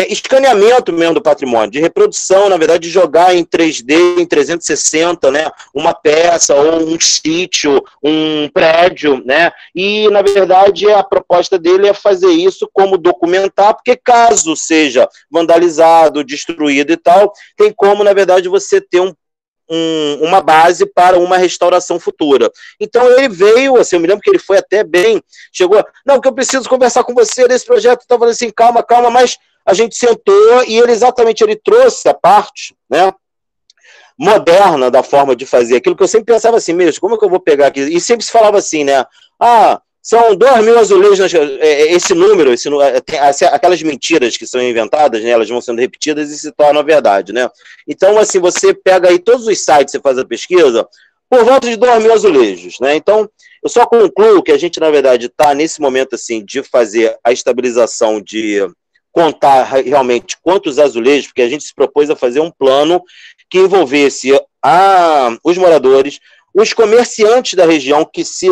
escaneamento mesmo do patrimônio, de reprodução, na verdade, de jogar em 3D, em 360, né, uma peça ou um sítio, um prédio, né, e, na verdade, a proposta dele é fazer isso como documentar, porque caso seja vandalizado, destruído e tal, tem como, na verdade, você ter uma base para uma restauração futura. Então ele veio, assim, eu me lembro que ele foi até bem, chegou, não, que eu preciso conversar com você nesse projeto, estava falando assim, calma, mas a gente sentou e ele trouxe a parte, né, moderna da forma de fazer, aquilo que eu sempre pensava assim, mesmo, como é que eu vou pegar aqui? E sempre se falava assim, né, são 2.000 azulejos, esse número, aquelas mentiras que são inventadas, né, elas vão sendo repetidas e se tornam verdade, né? Então, assim, você pega aí todos os sites, você faz a pesquisa, por volta de 2.000 azulejos, né? Então, eu só concluo que a gente, na verdade, está nesse momento, assim, de fazer a estabilização, de contar realmente quantos azulejos, porque a gente se propôs a fazer um plano que envolvesse os moradores, os comerciantes da região, que se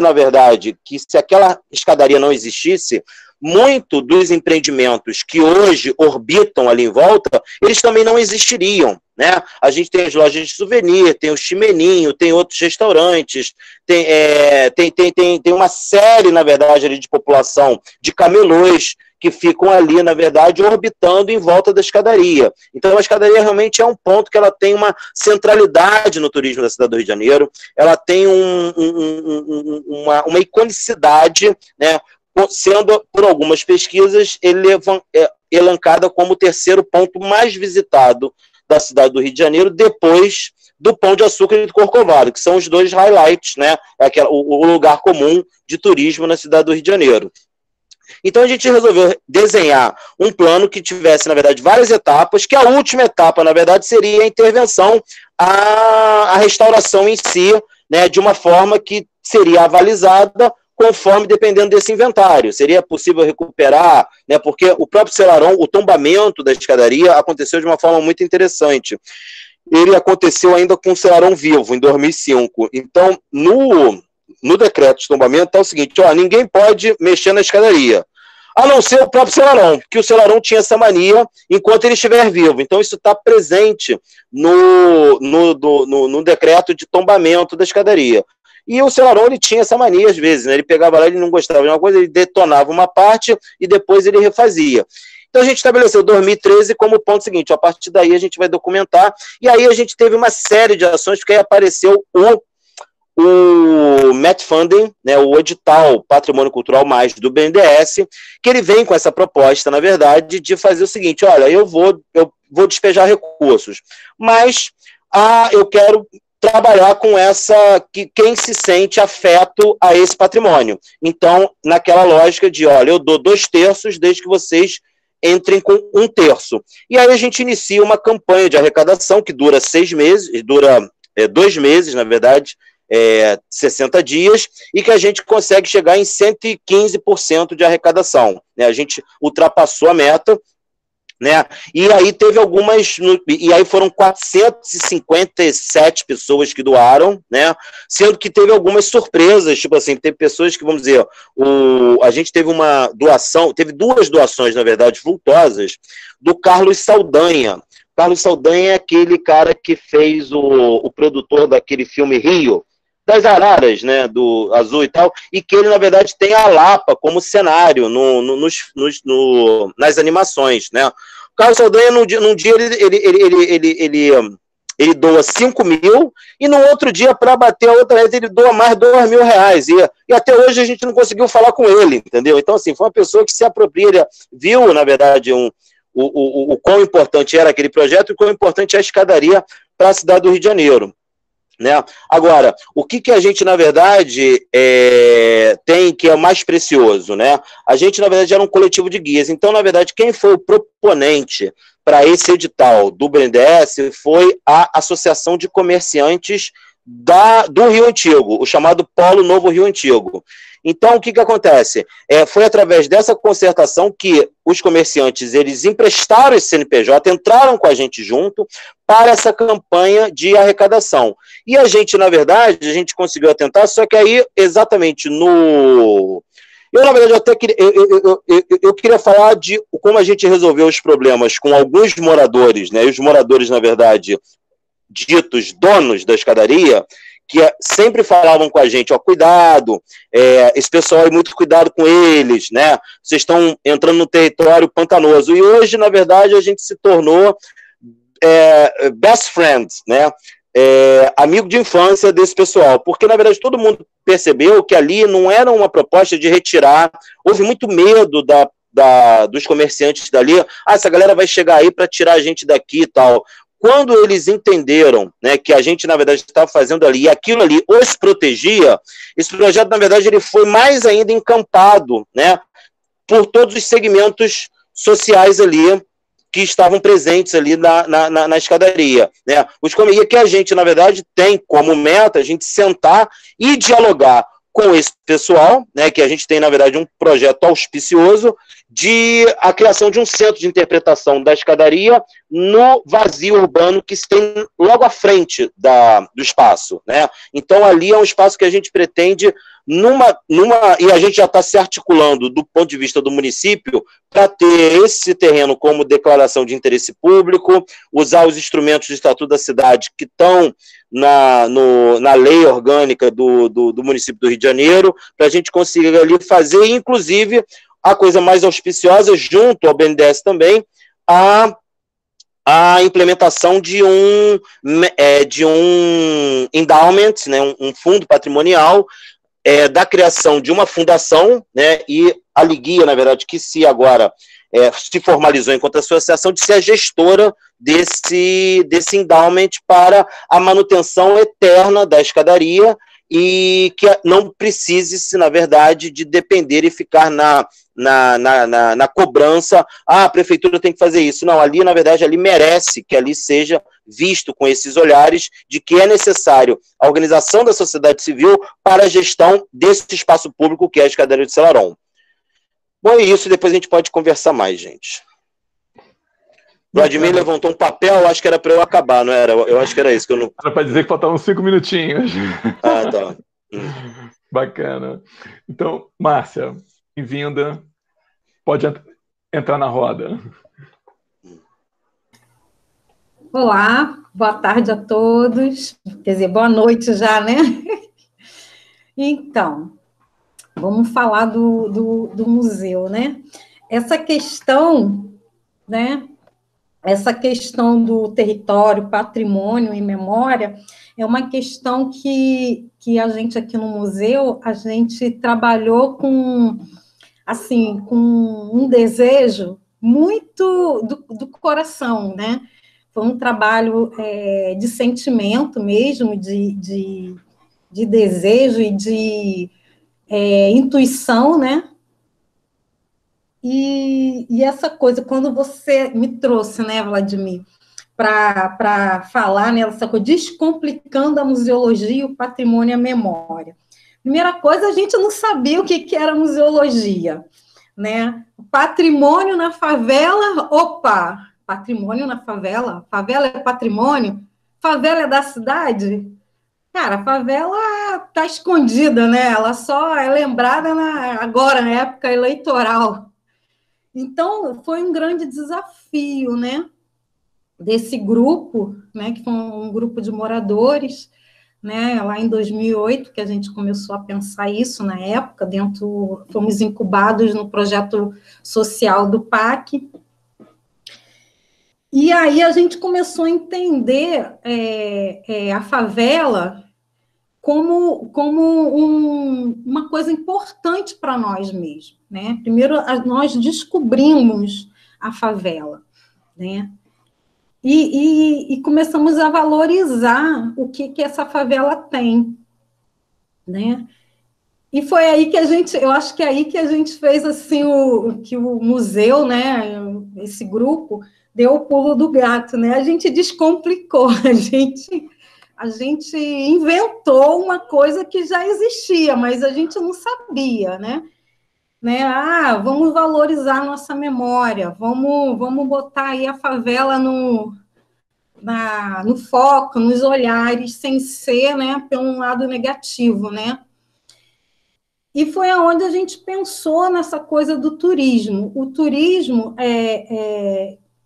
aquela escadaria não existisse, muito dos empreendimentos que hoje orbitam ali em volta, eles também não existiriam, né? A gente tem as lojas de souvenir, tem o Chimeninho, tem outros restaurantes, tem uma série, na verdade, ali de população de camelôs, que ficam ali, na verdade, orbitando em volta da escadaria. Então, a escadaria realmente é um ponto que ela tem uma centralidade no turismo da cidade do Rio de Janeiro, ela tem uma iconicidade, né, sendo, por algumas pesquisas, elencada como o terceiro ponto mais visitado da cidade do Rio de Janeiro, depois do Pão de Açúcar e do Corcovado, que são os dois highlights, né, o lugar comum de turismo na cidade do Rio de Janeiro. Então a gente resolveu desenhar um plano que tivesse, na verdade, várias etapas, que a última etapa, na verdade, seria a intervenção, a restauração em si, né, de uma forma que seria avalizada conforme, dependendo desse inventário. Seria possível recuperar, né, porque o próprio Selarón, o tombamento da escadaria aconteceu de uma forma muito interessante. Ele aconteceu ainda com o Selarón vivo, em 2005. Então, no decreto de tombamento está o seguinte, ninguém pode mexer na escadaria, a não ser o próprio Selarón, porque o Selarón tinha essa mania enquanto ele estiver vivo. Então isso está presente no decreto de tombamento da escadaria. E o Selarón, ele tinha essa mania às vezes, né? Ele pegava lá, ele não gostava de uma coisa, ele detonava uma parte e depois ele refazia. Então a gente estabeleceu 2013 como ponto seguinte, a partir daí a gente vai documentar, e aí a gente teve uma série de ações, porque aí apareceu o Met Funding, né, o edital Patrimônio Cultural Mais do BNDES, que ele vem com essa proposta, na verdade, de fazer o seguinte, olha, eu vou despejar recursos, mas eu quero trabalhar com quem se sente afeto a esse patrimônio. Então, naquela lógica de, olha, eu dou 2/3 desde que vocês entrem com 1/3. E aí a gente inicia uma campanha de arrecadação que dura 6 meses, dura 2 meses, na verdade, 60 dias, e que a gente consegue chegar em 115% de arrecadação, né? A gente ultrapassou a meta, né? E aí teve e aí foram 457 pessoas que doaram, né? Sendo que teve algumas surpresas, tipo assim, teve pessoas que, vamos dizer, a gente teve uma doação, teve 2 doações, na verdade, vultosas, do Carlos Saldanha. Carlos Saldanha é aquele cara que fez o produtor daquele filme Rio, das araras, né, do azul e tal, e que ele, na verdade, tem a Lapa como cenário nas animações, né. O Carlos Saldanha, num dia ele doa 5 mil, e no outro dia, para bater a outra vez, ele doa mais R$2.000, e até hoje a gente não conseguiu falar com ele, entendeu? Então, assim, foi uma pessoa que se apropria, ele viu, na verdade, o quão importante era aquele projeto e o quão importante é a escadaria para a cidade do Rio de Janeiro, né? Agora, o que a gente, na verdade, tem que é mais precioso, né? A gente, na verdade, era um coletivo de guias. Então, na verdade, quem foi o proponente para esse edital do BNDES foi a Associação de Comerciantes do Rio Antigo, o chamado Polo Novo Rio Antigo. Então, o que acontece? Foi através dessa concertação que os comerciantes, eles emprestaram esse CNPJ, entraram com a gente junto para essa campanha de arrecadação. E a gente, na verdade, a gente conseguiu atentar, só que aí, exatamente Eu, na verdade, até queria, eu queria falar de como a gente resolveu os problemas com alguns moradores, né? E os moradores, na verdade, ditos donos da escadaria, que sempre falavam com a gente, ó, cuidado, esse pessoal é muito cuidado com eles, né? Vocês estão entrando no território pantanoso. E hoje, na verdade, a gente se tornou best friends, né? Amigo de infância desse pessoal, porque, na verdade, todo mundo percebeu que ali não era uma proposta de retirar, houve muito medo dos comerciantes dali, essa galera vai chegar aí para tirar a gente daqui e tal. Quando eles entenderam, né, que a gente, na verdade, estava fazendo ali, e aquilo ali os protegia, esse projeto, na verdade, ele foi mais ainda encampado, né, por todos os segmentos sociais ali, que estavam presentes ali na escadaria, né? E que a gente, na verdade, tem como meta a gente sentar e dialogar com esse pessoal, né? Que a gente tem, na verdade, um projeto auspicioso de a criação de um centro de interpretação da escadaria no vazio urbano que se tem logo à frente do espaço, né? Então, ali é um espaço que a gente pretende e a gente já está se articulando do ponto de vista do município para ter esse terreno como declaração de interesse público, usar os instrumentos do Estatuto da Cidade que estão na lei orgânica do município do Rio de Janeiro, para a gente conseguir ali fazer, inclusive, a coisa mais auspiciosa, junto ao BNDES também, a implementação de um endowment, né, um fundo patrimonial, da criação de uma fundação, né, e a Liguia, na verdade, que se agora se formalizou enquanto associação, de ser a gestora desse endowment para a manutenção eterna da escadaria e que não precise, na verdade, de depender e ficar na cobrança, a prefeitura tem que fazer isso. Não, ali, na verdade, ali merece que ali seja visto com esses olhares de que é necessário a organização da sociedade civil para a gestão desse espaço público que é a escadaria de Selarón. Bom, é isso, depois a gente pode conversar mais, gente. Vladimir levantou um papel, acho que era para eu acabar, não era? Eu acho que era isso. Que eu não... Era para dizer que faltavam 5 minutinhos. Ah, tá. Bacana. Então, Márcia, bem-vinda. Pode entrar na roda. Olá, boa tarde a todos. Quer dizer, boa noite já, né? Então, vamos falar do museu, né? Essa questão, né? Essa questão do território, patrimônio e memória é uma questão que a gente aqui no museu, a gente trabalhou com um desejo muito do coração, né? Foi um trabalho de sentimento mesmo, de desejo e de intuição, né? E essa coisa, quando você me trouxe, né, Vladimir, para falar nessa coisa, descomplicando a museologia, o patrimônio e a memória. Primeira coisa, a gente não sabia o que era museologia, né? Patrimônio na favela, opa, patrimônio na favela? Favela é patrimônio? Favela é da cidade? Cara, a favela está escondida, né? Ela só é lembrada agora, na época eleitoral. Então, foi um grande desafio, né, desse grupo, né, que foi um grupo de moradores, né, lá em 2008, que a gente começou a pensar isso na época, fomos incubados no projeto social do PAC, e aí a gente começou a entender a favela como uma coisa importante para nós mesmos, né? Primeiro, nós descobrimos a favela, né? E começamos a valorizar o que essa favela tem, né? E foi aí que eu acho que é aí que a gente fez assim que o museu, né? Esse grupo deu o pulo do gato, né? A gente descomplicou, a gente inventou uma coisa que já existia, mas a gente não sabia, né? Vamos valorizar nossa memória, vamos botar aí a favela no foco, nos olhares, sem ser, né, pelo lado negativo, né? E foi aonde a gente pensou nessa coisa do turismo. O turismo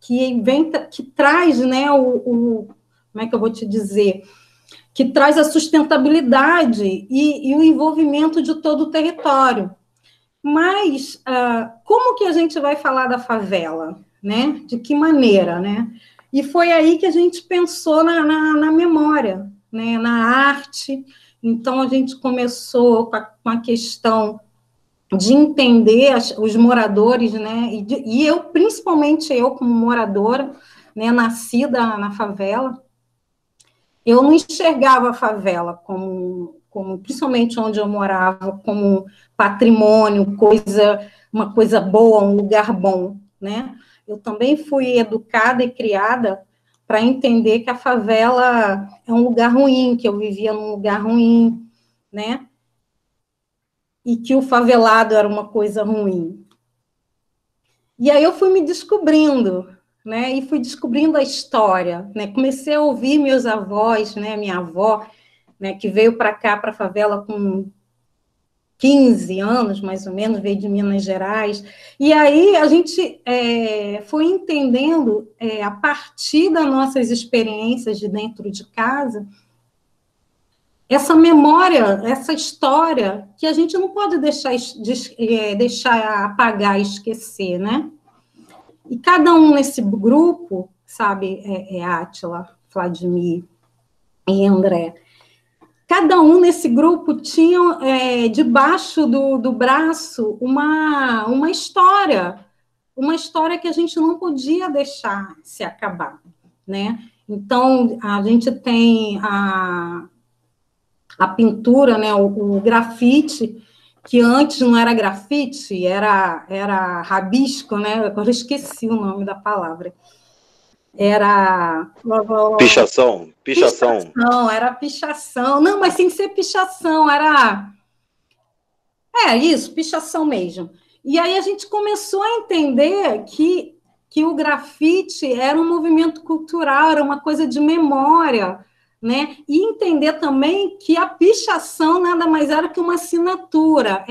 que traz, né, como é que eu vou te dizer? Que traz a sustentabilidade e o envolvimento de todo o território. Mas como que a gente vai falar da favela, né? De que maneira, né? E foi aí que a gente pensou na memória, né? Na arte. Então, a gente começou com a questão de entender os moradores, né? E eu, principalmente eu, como moradora, né? Nascida na favela, eu não enxergava a favela como principalmente onde eu morava, como patrimônio, uma coisa boa, um lugar bom, né? Eu também fui educada e criada para entender que a favela é um lugar ruim, que eu vivia num lugar ruim, né? E que o favelado era uma coisa ruim. E aí eu fui me descobrindo, né? E fui descobrindo a história, né? Comecei a ouvir meus avós, né? Minha avó, né? Que veio para cá, para a favela com 15 anos, mais ou menos, veio de Minas Gerais. E aí a gente foi entendendo, a partir das nossas experiências de dentro de casa, essa memória, essa história, que a gente não pode deixar apagar, esquecer, né? E cada um nesse grupo, sabe, Átila, Vladimir e André, cada um nesse grupo tinha debaixo do braço uma história que a gente não podia deixar se acabar, né? Então, a gente tem a pintura, né, o grafite, que antes não era grafite, era rabisco, né? Agora eu esqueci o nome da palavra. Era... Pichação. Era pichação. Não, mas sem ser pichação, era... isso, pichação mesmo. E aí a gente começou a entender que o grafite era um movimento cultural, era uma coisa de memória, né? E entender também que a pichação nada mais era que uma assinatura.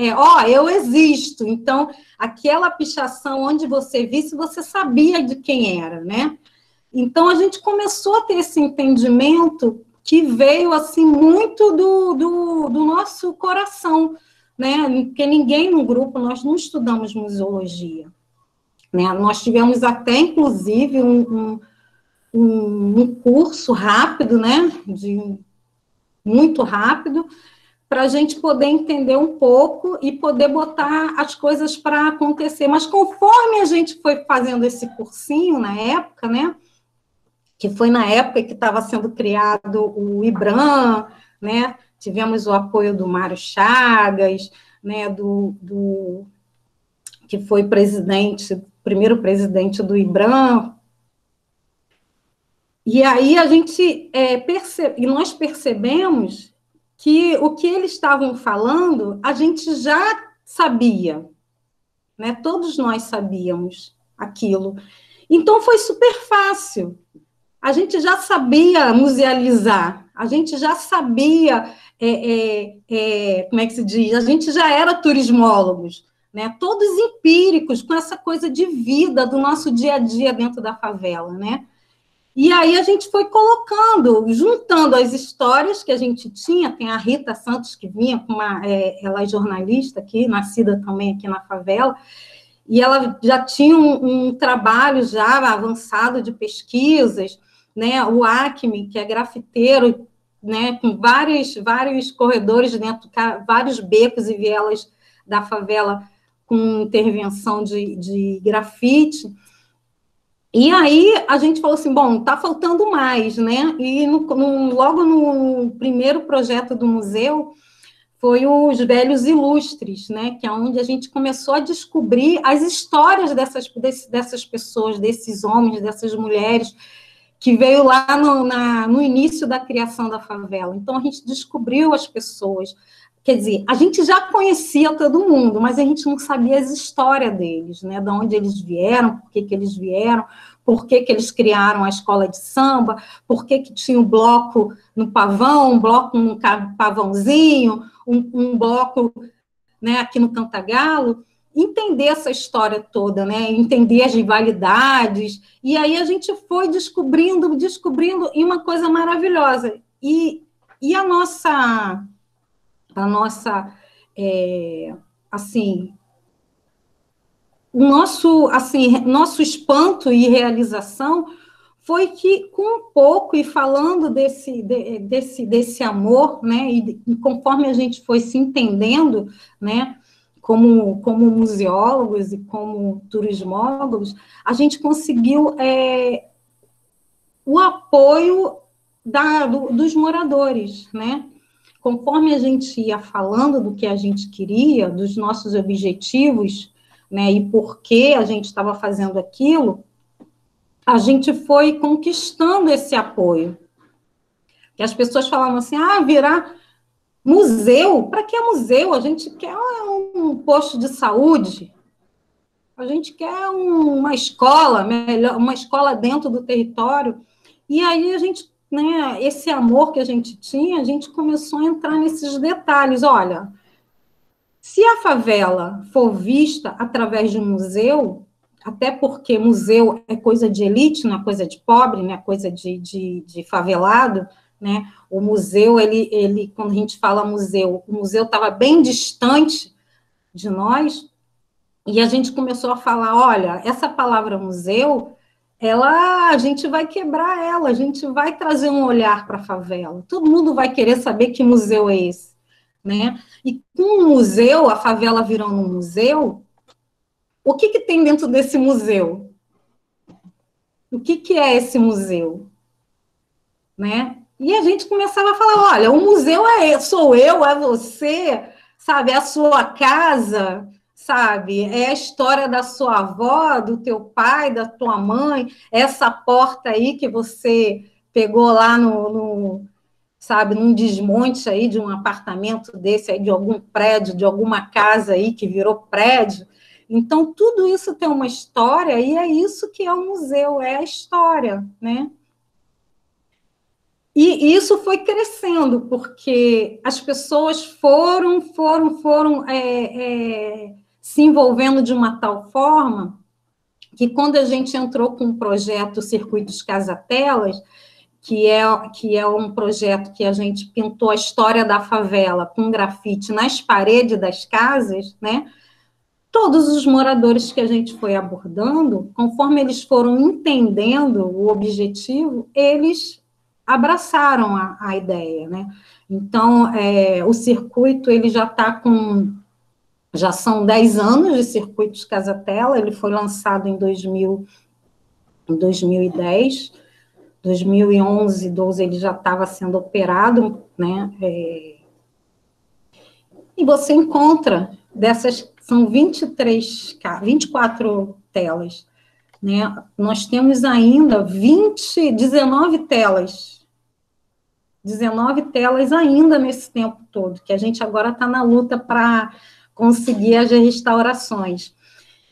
Eu existo. Então, aquela pichação onde você visse, você sabia de quem era, né? Então, a gente começou a ter esse entendimento que veio, assim, muito do nosso coração, né? Porque ninguém no grupo, nós não estudamos museologia, né? Nós tivemos até, inclusive, um curso rápido, né? Muito rápido, para a gente poder entender um pouco e poder botar as coisas para acontecer. Mas conforme a gente foi fazendo esse cursinho na época, né? Que foi na época que estava sendo criado o IBRAM, né? Tivemos o apoio do Mário Chagas, né? Que foi primeiro presidente do IBRAM. E aí a gente nós percebemos que o que eles estavam falando, a gente já sabia, né? Todos nós sabíamos aquilo. Então, foi super fácil. A gente já sabia musealizar, a gente já sabia, como é que se diz? A gente já era turismólogos, né? Todos empíricos, com essa coisa de vida do nosso dia a dia dentro da favela, né? E aí a gente foi colocando, juntando as histórias que a gente tinha, tem a Rita Santos que vinha, com ela é jornalista aqui, nascida também aqui na favela, e ela já tinha um trabalho já avançado de pesquisas, né? O Acme, que é grafiteiro, né? Com vários corredores dentro, vários becos e vielas da favela com intervenção de grafite. E aí a gente falou assim, bom, está faltando mais, né? E logo no primeiro projeto do museu foi os Velhos Ilustres, né? Que é onde a gente começou a descobrir as histórias dessas pessoas, desses homens, dessas mulheres, que veio lá no início da criação da favela. Então, a gente descobriu as pessoas. Quer dizer, a gente já conhecia todo mundo, mas a gente não sabia as histórias deles, né? De onde eles vieram, por que eles vieram, por que eles criaram a escola de samba, por que tinha um bloco no Pavão, um bloco no Pavãozinho, um bloco, né, aqui no Cantagalo. Entender essa história toda, né? Entender as rivalidades. E aí a gente foi descobrindo, e uma coisa maravilhosa. E a nossa assim, nosso espanto e realização foi que, com um pouco, e falando desse amor, né, e conforme a gente foi se entendendo, né, como museólogos e como turismólogos, a gente conseguiu o apoio dos moradores, né? Conforme a gente ia falando do que a gente queria, dos nossos objetivos, né, e por que a gente estava fazendo aquilo, a gente foi conquistando esse apoio. E as pessoas falavam assim, virar museu? Para que museu? A gente quer um posto de saúde, a gente quer uma escola, uma escola dentro do território. E aí a gente, né, esse amor que a gente tinha, a gente começou a entrar nesses detalhes. Olha, se a favela for vista através de um museu, até porque museu é coisa de elite, não é coisa de pobre, não é coisa de favelado, né? O museu, ele, quando a gente fala museu, o museu estava bem distante de nós, e a gente começou a falar, olha, essa palavra museu, a gente vai quebrar ela, a gente vai trazer um olhar para a favela, todo mundo vai querer saber que museu é esse, né? E com o museu, a favela virando um museu, o que tem dentro desse museu? O que é esse museu? Né? E a gente começava a falar, olha, o museu sou eu, é você, sabe, é a sua casa, sabe, é a história da sua avó, do teu pai, da tua mãe, essa porta aí que você pegou lá sabe, num desmonte aí de um apartamento desse aí, de algum prédio, de alguma casa aí que virou prédio. Então, tudo isso tem uma história, e é isso que é o museu, é a história, né? E isso foi crescendo, porque as pessoas foram se envolvendo de uma tal forma que, quando a gente entrou com o projeto Circuitos Casa-Telas, que é um projeto que a gente pintou a história da favela com grafite nas paredes das casas, né? Todos os moradores que a gente foi abordando, conforme eles foram entendendo o objetivo, eles abraçaram a ideia, né? Então, o circuito, ele já são 10 anos de Circuitos Casa-Tela, ele foi lançado em 2010, 2011, 12, ele já estava sendo operado, né? E você encontra são 24 telas, né? Nós temos ainda 19 telas. 19 telas ainda nesse tempo todo, que a gente agora está na luta para conseguir as restaurações.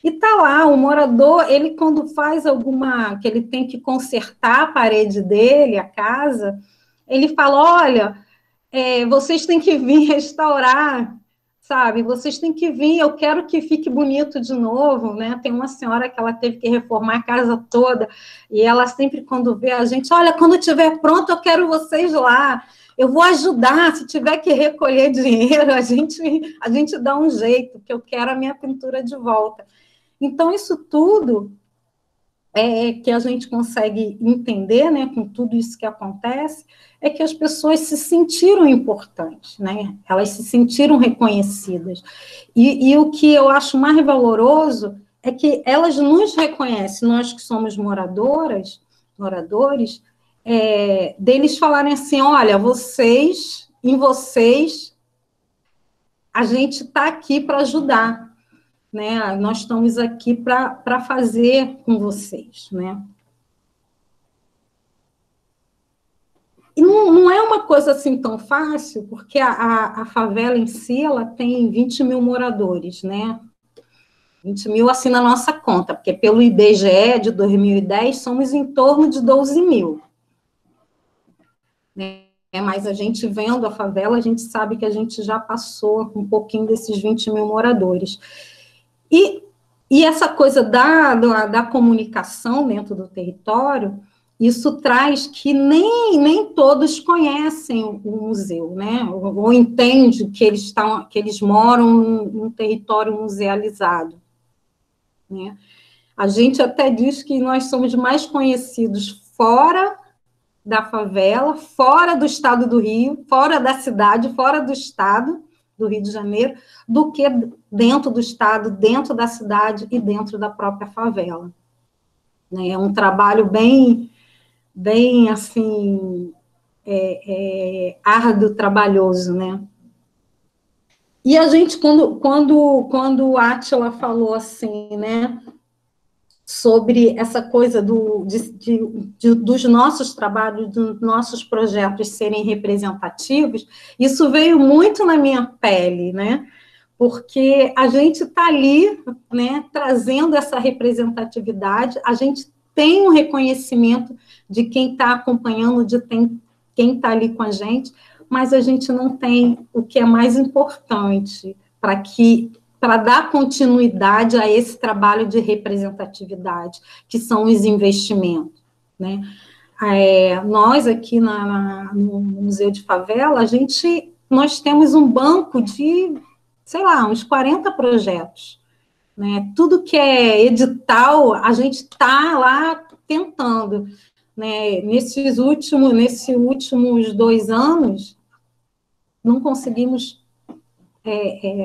E está lá, o morador, ele quando faz que ele tem que consertar a parede dele, a casa, ele fala, olha, vocês têm que vir restaurar, sabe? Vocês têm que vir, eu quero que fique bonito de novo, né? Tem uma senhora que ela teve que reformar a casa toda, e ela sempre, quando vê a gente, olha, quando estiver pronto, eu quero vocês lá, eu vou ajudar, se tiver que recolher dinheiro, a gente dá um jeito, porque eu quero a minha pintura de volta. Então, isso tudo que a gente consegue entender, né, com tudo isso que acontece, é que as pessoas se sentiram importantes, né? Elas se sentiram reconhecidas. E o que eu acho mais valoroso é que elas nos reconhecem, nós que somos moradores, deles falarem assim, olha, em vocês, a gente está aqui para ajudar, né? Nós estamos aqui para fazer com vocês, né? E não é uma coisa assim tão fácil, porque a favela em si, ela tem 20 mil moradores, né? 20 mil assim na nossa conta, porque pelo IBGE de 2010, somos em torno de 12 mil. Né? Mas a gente vendo a favela, a gente sabe que a gente já passou um pouquinho desses 20 mil moradores. E essa coisa da comunicação dentro do território, isso traz que nem todos conhecem o museu, né? Ou entendem que eles moram num território musealizado. Né? A gente até diz que nós somos mais conhecidos fora da favela, fora do estado do Rio, fora da cidade, fora do estado do Rio de Janeiro, do que dentro do estado, dentro da cidade e dentro da própria favela. É um trabalho bem assim, árduo, trabalhoso, né? E a gente, quando o Átila falou assim, né, sobre essa coisa dos nossos trabalhos, dos nossos projetos serem representativos, isso veio muito na minha pele, né? Porque a gente está ali, né, trazendo essa representatividade, a gente tem um reconhecimento de quem está acompanhando, de quem está ali com a gente, mas a gente não tem o que é mais importante para dar continuidade a esse trabalho de representatividade, que são os investimentos, né? Nós aqui no Museu de Favela, nós temos um banco de, sei lá, uns 40 projetos, né? Tudo que é edital, a gente está lá tentando, né? Nesses últimos 2 anos, não conseguimos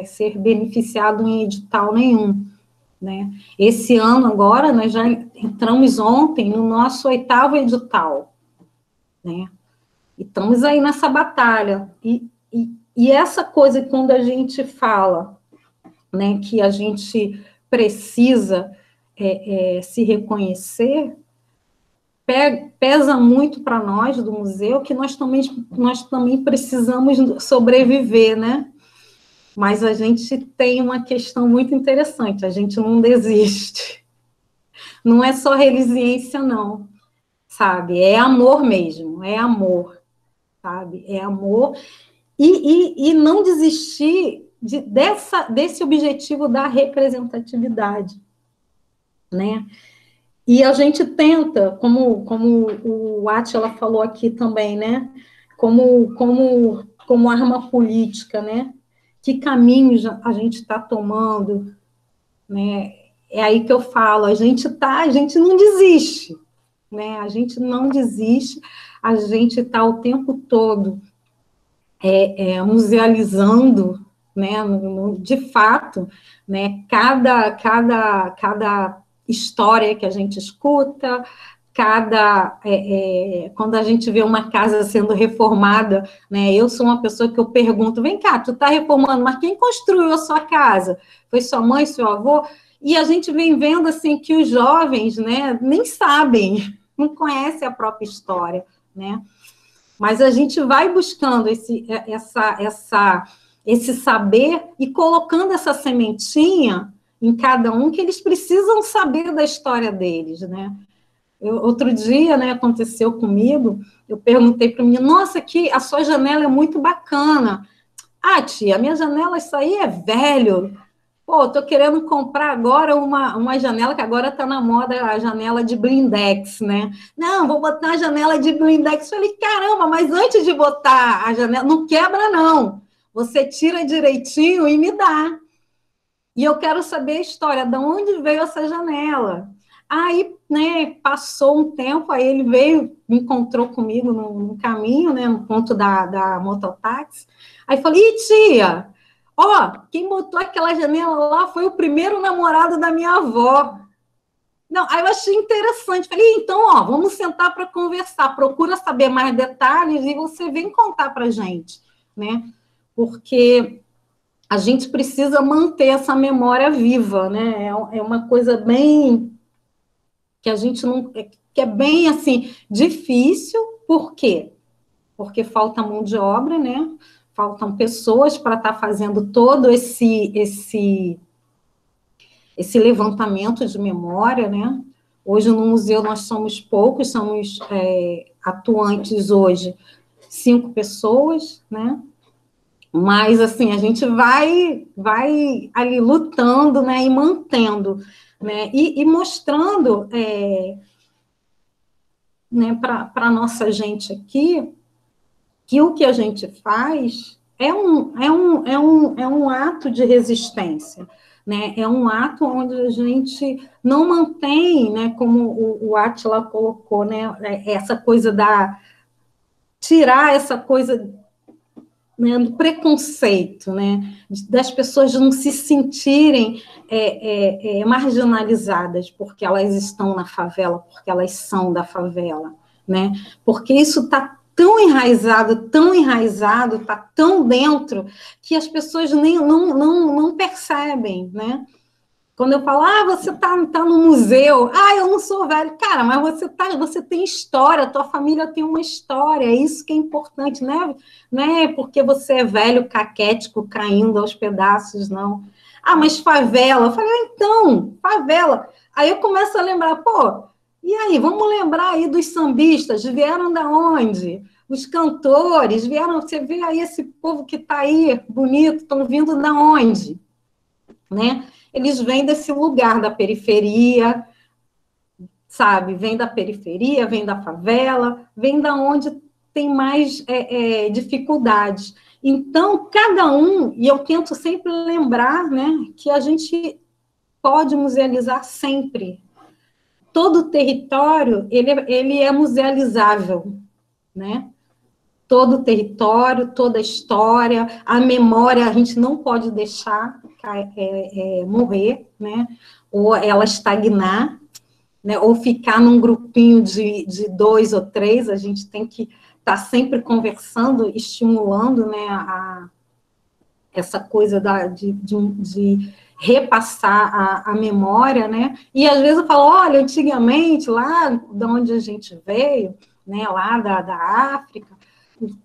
ser beneficiado em edital nenhum, né? Esse ano agora, nós já entramos ontem no nosso 8º edital, né? E estamos aí nessa batalha, e essa coisa, quando a gente fala, né, que a gente precisa se reconhecer, pesa muito para nós do museu, que nós também precisamos sobreviver, né? Mas a gente tem uma questão muito interessante, a gente não desiste. Não é só resiliência, não, sabe? É amor mesmo, é amor, sabe? É amor. E não desistir desse objetivo da representatividade, né? E a gente tenta, como o Átila falou aqui também, né? Como arma política, né? Que caminhos a gente está tomando, né? É aí que eu falo, a gente não desiste, né? A gente não desiste, a gente está o tempo todo musealizando, né? De fato, né? Cada história que a gente escuta, quando a gente vê uma casa sendo reformada, né, eu sou uma pessoa que eu pergunto, vem cá, tu está reformando, mas quem construiu a sua casa? Foi sua mãe, seu avô? E a gente vem vendo, assim, que os jovens, né, nem sabem, não conhecem a própria história, né, mas a gente vai buscando esse saber e colocando essa sementinha em cada um, que eles precisam saber da história deles, né. Outro dia, né, aconteceu comigo, eu perguntei para o menino, nossa, a sua janela é muito bacana. Ah, tia, minha janela, isso aí é velho. Pô, tô querendo comprar agora uma janela, que agora tá na moda, a janela de blindex, né? Não, vou botar a janela de blindex. Falei, caramba, mas antes de botar a janela, não quebra, não. Você tira direitinho e me dá. E eu quero saber a história, de onde veio essa janela. Aí, né, passou um tempo, aí ele veio, me encontrou comigo no caminho, né, no ponto da mototáxi. Aí falei, ih, tia, ó, quem botou aquela janela lá foi o primeiro namorado da minha avó. Não, aí eu achei interessante. Falei, então, ó, vamos sentar para conversar. Procura saber mais detalhes e você vem contar para a gente, né? Porque a gente precisa manter essa memória viva, né? É uma coisa bem que a gente não que é bem assim difícil. Por quê? Porque falta mão de obra, né? Faltam pessoas para estar fazendo todo esse levantamento de memória, né? Hoje no museu nós somos poucos, somos atuantes hoje 5 pessoas, né? Mas, assim, a gente vai ali lutando, né, e mantendo, né, e mostrando, né, para a nossa gente aqui, que o que a gente faz é um ato de resistência, né, é um ato onde a gente não mantém, né, como o Átila colocou, né, essa coisa tirar essa coisa, né, do preconceito, né, das pessoas não se sentirem marginalizadas porque elas estão na favela, porque elas são da favela, né, porque isso está tão enraizado, está tão dentro, que as pessoas não percebem, né. Quando eu falo, você tá no museu, eu não sou velho. Cara, mas você tem história, tua família tem uma história, é isso que é importante, né? Não é porque você é velho, caquético, caindo aos pedaços, não. Mas favela. Eu falei, então, favela. Aí eu começo a lembrar, e aí, vamos lembrar aí dos sambistas, vieram da onde? Os cantores vieram, você vê aí esse povo que está aí, bonito, estão vindo da onde? Né? Eles vêm desse lugar da periferia, sabe? Vem da periferia, vem da favela, vem da onde tem mais dificuldades. Então, cada um, e eu tento sempre lembrar, né, que a gente pode musealizar sempre. Todo território, ele é musealizável, né? Todo o território, toda a história, a memória, a gente não pode deixar morrer, né? Ou ela estagnar, né? Ou ficar num grupinho de 2 ou 3, a gente tem que estar sempre conversando, estimulando, né, essa coisa de repassar a memória, né? E às vezes eu falo, olha, antigamente, lá de onde a gente veio, né, lá da África,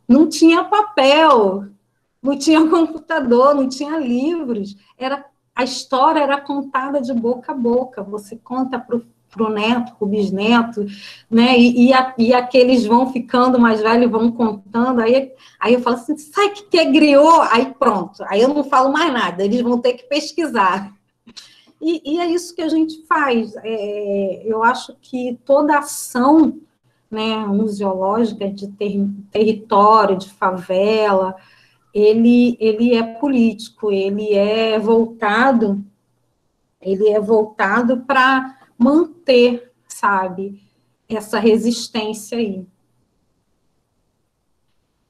não tinha papel, não tinha computador, não tinha livros, a história era contada de boca a boca, você conta para o neto, para o bisneto, né, e aqueles vão ficando mais velhos, vão contando, aí eu falo assim, sabe o que é griot? Aí pronto, aí eu não falo mais nada, eles vão ter que pesquisar. E é isso que a gente faz, eu acho que toda ação, né, museológica de território, de favela, ele é político, ele é voltado para manter, sabe, essa resistência aí.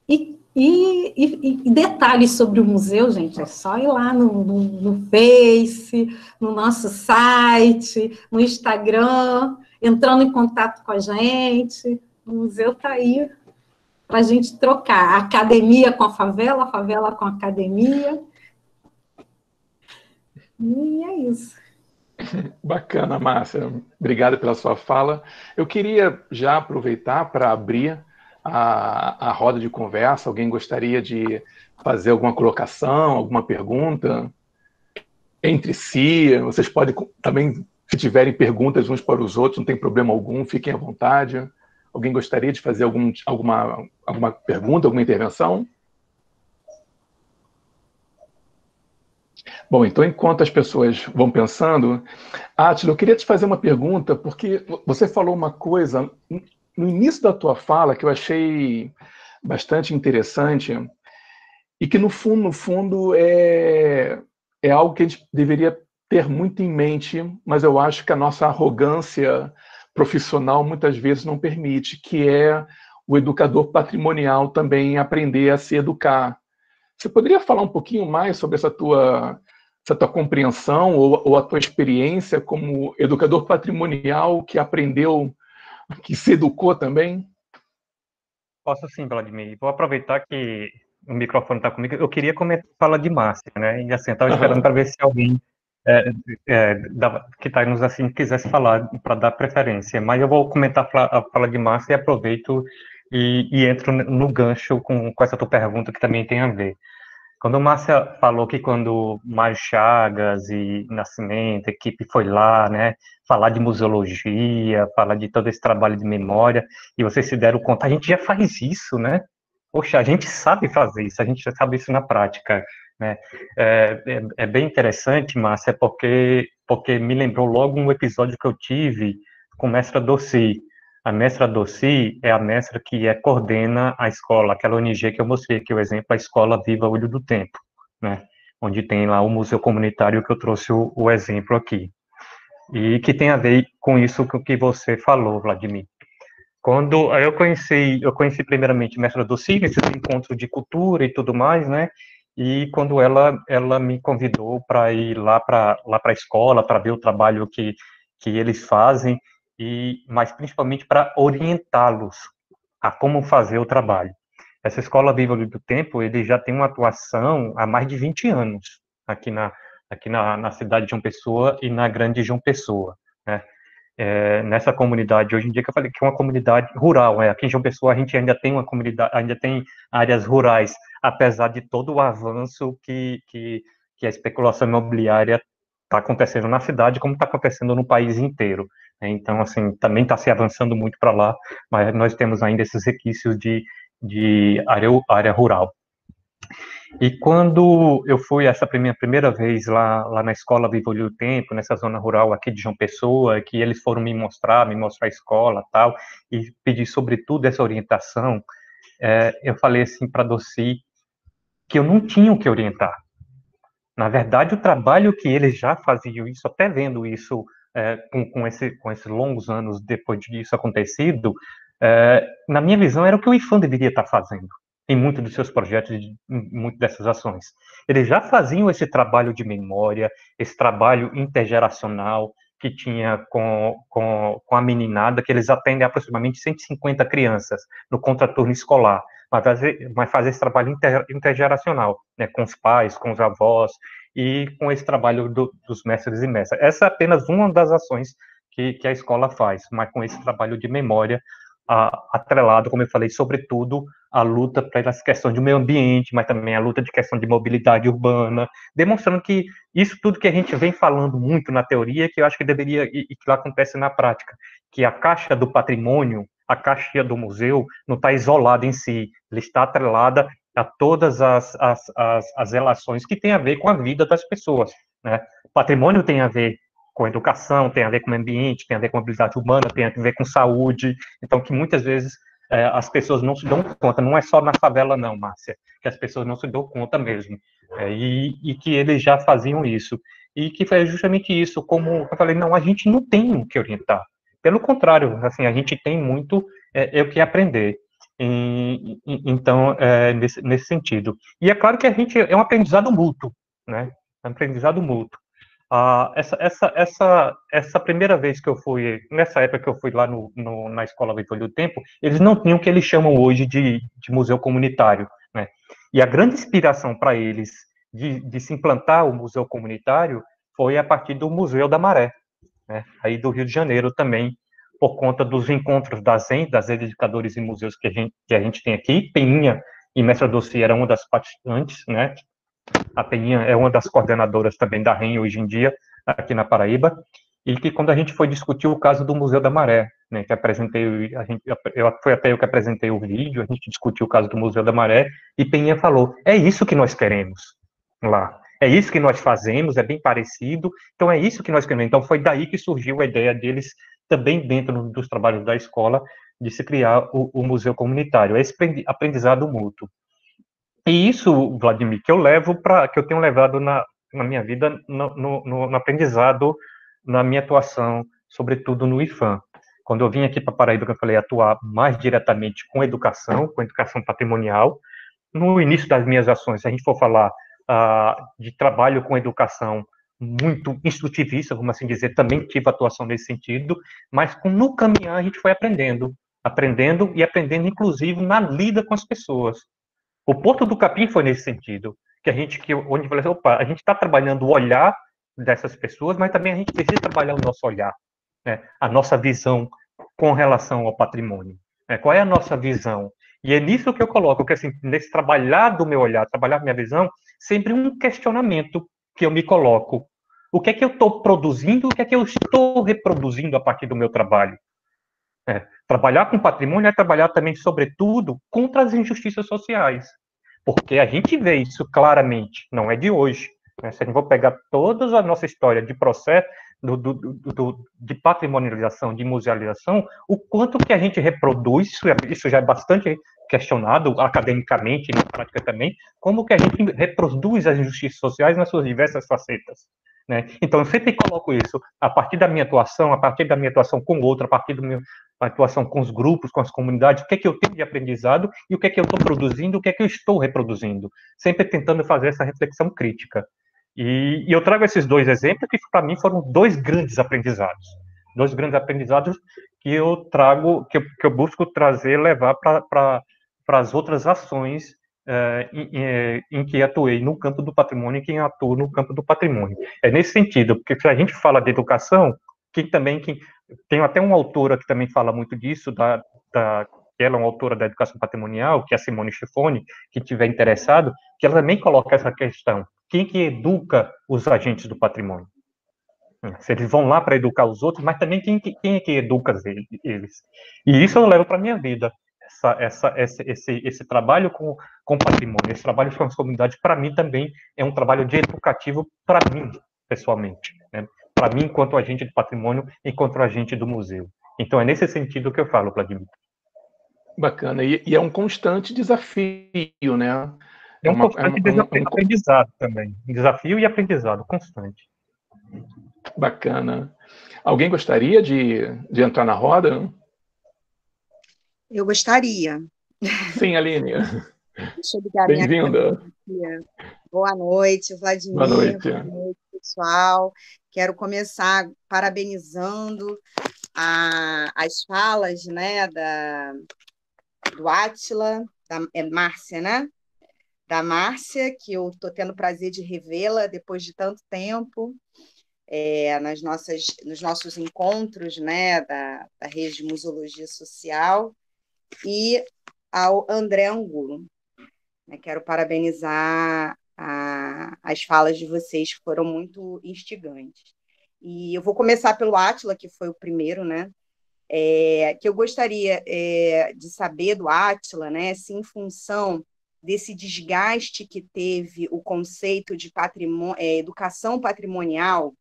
E detalhes sobre o museu, gente, é só ir lá no Face, no nosso site, no Instagram, entrando em contato com a gente. O museu está aí para a gente trocar a academia com a favela com a academia. E é isso. Bacana, Márcia. Obrigado pela sua fala. Eu queria já aproveitar para abrir a roda de conversa. Alguém gostaria de fazer alguma colocação, alguma pergunta entre si? Vocês podem também, se tiverem perguntas uns para os outros, não tem problema algum, fiquem à vontade. Alguém gostaria de fazer alguma pergunta, alguma intervenção? Bom, então enquanto as pessoas vão pensando, Átila, eu queria te fazer uma pergunta, porque você falou uma coisa no início da tua fala que eu achei bastante interessante e que no fundo é algo que a gente deveria ter muito em mente, mas eu acho que a nossa arrogância profissional muitas vezes não permite, que é o educador patrimonial também aprender a se educar. Você poderia falar um pouquinho mais sobre essa tua compreensão ou a tua experiência como educador patrimonial que aprendeu, que se educou também? Posso sim, Vladimir. Vou aproveitar que o microfone está comigo. Eu queria comentar a fala de Márcia, né? E assim, eu estava esperando para ver se alguém que está nos assim quisesse falar para dar preferência. Mas eu vou comentar a fala de Márcia e aproveito e entro no gancho com essa tua pergunta que também tem a ver. Quando a Márcia falou que quando Mário Chagas e Nascimento, a equipe foi lá, né, falar de museologia, falar de todo esse trabalho de memória, e vocês se deram conta, a gente já faz isso, né? Poxa, a gente sabe fazer isso, a gente já sabe isso na prática, né? É bem interessante, Márcia, porque me lembrou logo um episódio que eu tive com Mestra Doci. A mestra Doci é a mestra que coordena a escola, aquela ONG que eu mostrei aqui, o exemplo, a Escola Viva Olho do Tempo, né? Onde tem lá o museu comunitário que eu trouxe o exemplo aqui. E que tem a ver com isso que você falou, Vladimir. Quando eu conheci primeiramente a mestra Doci, nesses encontros de cultura e tudo mais, né? E quando ela me convidou para ir lá para a escola, para ver o trabalho que eles fazem, mas principalmente para orientá-los a como fazer o trabalho. Essa Escola Viva do Tempo, ele já tem uma atuação há mais de 20 anos aqui na cidade de João Pessoa e na grande João Pessoa, né? Nessa comunidade, hoje em dia que eu falei que é uma comunidade rural, aqui em João Pessoa a gente ainda tem uma comunidade, ainda tem áreas rurais, apesar de todo o avanço que a especulação imobiliária está acontecendo na cidade, como está acontecendo no país inteiro, né? Então, assim, também está se avançando muito para lá, mas nós temos ainda esses requisitos de área rural. E quando eu fui essa primeira vez lá na escola Viva Olho do Tempo, nessa zona rural aqui de João Pessoa, que eles foram me mostrar a escola tal, e pedir sobretudo essa orientação, eu falei assim para a Doci que eu não tinha o que orientar. Na verdade, o trabalho que eles já faziam isso, até vendo isso com esses longos anos depois disso acontecido, na minha visão era o que o IFAM deveria estar fazendo em muitos dos seus projetos, em muitas dessas ações. Eles já faziam esse trabalho de memória, esse trabalho intergeracional que tinha com a meninada, que eles atendem aproximadamente 150 crianças no contraturno escolar, mas fazer esse trabalho intergeracional, né, com os pais, com os avós, e com esse trabalho dos mestres e mestras. Essa é apenas uma das ações que a escola faz, mas com esse trabalho de memória, atrelado, como eu falei, sobretudo a luta pelas questões do meio ambiente, mas também a luta de questão de mobilidade urbana, demonstrando que isso tudo que a gente vem falando muito na teoria, que eu acho que deveria, e que acontece na prática, que a caixa do patrimônio, a caixa do museu, não está isolada em si, ela está atrelada a todas as relações que têm a ver com a vida das pessoas, né? Patrimônio tem a ver com educação, tem a ver com o ambiente, tem a ver com a mobilidade urbana, tem a ver com saúde, então que muitas vezes as pessoas não se dão conta, não é só na favela não, Márcia, que as pessoas não se dão conta mesmo, e que eles já faziam isso, e que foi justamente isso, como eu falei, não, a gente não tem o que orientar, pelo contrário, assim, a gente tem muito o que aprender, então, nesse sentido. E é claro que a gente é um aprendizado mútuo, né, um aprendizado mútuo. Essa primeira vez que eu fui, nessa época que eu fui lá na Escola Viva do Tempo, eles não tinham o que eles chamam hoje de museu comunitário, né? E a grande inspiração para eles de se implantar o museu comunitário foi a partir do Museu da Maré, né? Aí do Rio de Janeiro também, por conta dos encontros das educadores e museus que a gente tem aqui. Peninha e Mestra Doci era uma das participantes, né? A Peninha é uma das coordenadoras também da REM hoje em dia, aqui na Paraíba, e que quando a gente foi discutir o caso do Museu da Maré, né, que foi até eu que apresentei o vídeo, a gente discutiu o caso do Museu da Maré, e Peninha falou, é isso que nós queremos lá. É isso que nós fazemos, é bem parecido, então é isso que nós queremos. Então foi daí que surgiu a ideia deles, também dentro dos trabalhos da escola, de se criar o museu comunitário, esse aprendizado mútuo. E isso, Vladimir, que eu tenho levado na minha vida, no aprendizado, na minha atuação, sobretudo no IFAM. Quando eu vim aqui para Paraíba, que eu falei, atuar mais diretamente com educação patrimonial. No início das minhas ações, se a gente for falar de trabalho com educação muito instrutivista, vamos assim dizer, também tive atuação nesse sentido, mas no caminhar a gente foi aprendendo, inclusive, na lida com as pessoas. O Porto do Capim foi nesse sentido, onde falei assim, opa, a gente está trabalhando o olhar dessas pessoas, mas também a gente precisa trabalhar o nosso olhar, né? A nossa visão com relação ao patrimônio. Né? Qual é a nossa visão? E é nisso que eu coloco, que assim, nesse trabalhar do meu olhar, trabalhar minha visão, sempre um questionamento que eu me coloco. O que é que eu estou produzindo, o que é que eu estou reproduzindo a partir do meu trabalho? Trabalhar com patrimônio é trabalhar também, sobretudo, contra as injustiças sociais, porque a gente vê isso claramente, não é de hoje. Né? Se a gente for pegar toda a nossa história de processo, de patrimonialização, de musealização, o quanto que a gente reproduz, isso já é bastante questionado academicamente, na prática também, como que a gente reproduz as injustiças sociais nas suas diversas facetas. Né? Então, eu sempre coloco isso, a partir da minha atuação com o outro, a partir da minha atuação com os grupos, com as comunidades, o que é que eu tenho de aprendizado e o que é que eu estou produzindo, o que é que eu estou reproduzindo, sempre tentando fazer essa reflexão crítica. E eu trago esses dois exemplos que, para mim, foram dois grandes aprendizados que eu trago, que eu busco trazer, levar para as outras ações em que atuei no campo do patrimônio e quem atua no campo do patrimônio. É nesse sentido, porque se a gente fala de educação, tem até uma autora que também fala muito disso, que ela é uma autora da educação patrimonial, que é a Simone Schiffoni, que tiver interessado, que ela também coloca essa questão. Quem que educa os agentes do patrimônio? Se eles vão lá para educar os outros, mas também quem é que educa eles? E isso eu levo para a minha vida. Esse trabalho com patrimônio, esse trabalho com as comunidades, para mim também é um trabalho de educativo para mim, pessoalmente. Né? Para mim, enquanto agente de patrimônio, enquanto agente do museu. Então, é nesse sentido que eu falo, Vladimir. Bacana. E é um constante desafio, né? É um constante aprendizado também. Desafio e aprendizado constante. Bacana. Alguém gostaria de entrar na roda? Eu gostaria. Sim, Aline. Deixa eu ligar Bem-vinda. Boa noite, Vladimir. Boa noite. Boa noite, pessoal. Quero começar parabenizando as falas, né, do Átila, é Márcia, né? Da Márcia, que eu estou tendo o prazer de revê-la depois de tanto tempo, nos nossos encontros, né, da rede de museologia social, e ao André Angulo. Quero parabenizar as falas de vocês, que foram muito instigantes. E eu vou começar pelo Átila, que foi o primeiro, né? Que eu gostaria de saber do Átila, né, se em função desse desgaste que teve o conceito de educação patrimonial,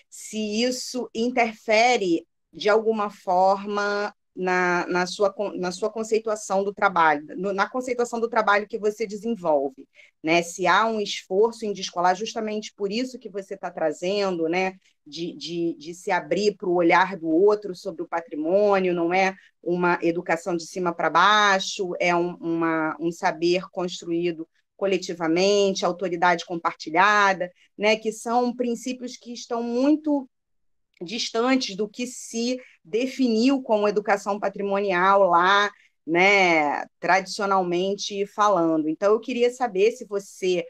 se isso interfere de alguma forma na sua conceituação do trabalho, na conceituação do trabalho que você desenvolve, né? Se há um esforço em descolar, justamente por isso que você está trazendo, né? De se abrir para o olhar do outro sobre o patrimônio, não é uma educação de cima para baixo, é um saber construído coletivamente, autoridade compartilhada, né? Que são princípios que estão muito distantes do que se definiu como educação patrimonial lá, né, tradicionalmente falando. Então, eu queria saber se você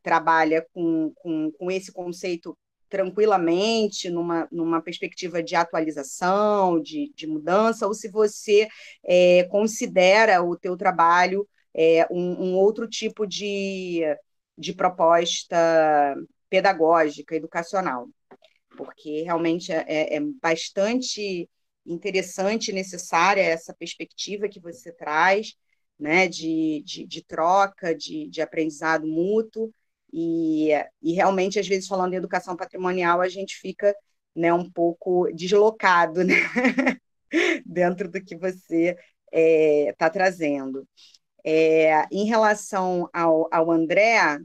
trabalha com esse conceito tranquilamente, numa perspectiva de atualização, de mudança, ou se você considera o teu trabalho um outro tipo de proposta pedagógica, educacional, porque realmente é bastante interessante e necessária essa perspectiva que você traz, né, de troca, de aprendizado mútuo, e realmente, às vezes, falando em educação patrimonial, a gente fica, né, um pouco deslocado, né, dentro do que você está trazendo. Em relação ao André,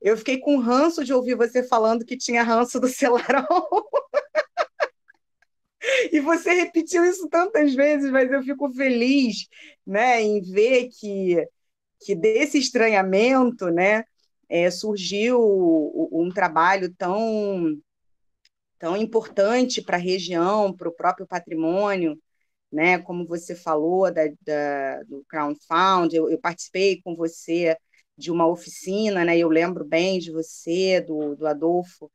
eu fiquei com ranço de ouvir você falando que tinha ranço do Celarão. E você repetiu isso tantas vezes, mas eu fico feliz, né, em ver que desse estranhamento, né, surgiu um trabalho tão importante para a região, para o próprio patrimônio, né, como você falou do Crowdfund. Eu participei com você de uma oficina, né, eu lembro bem de você, do Adolfo,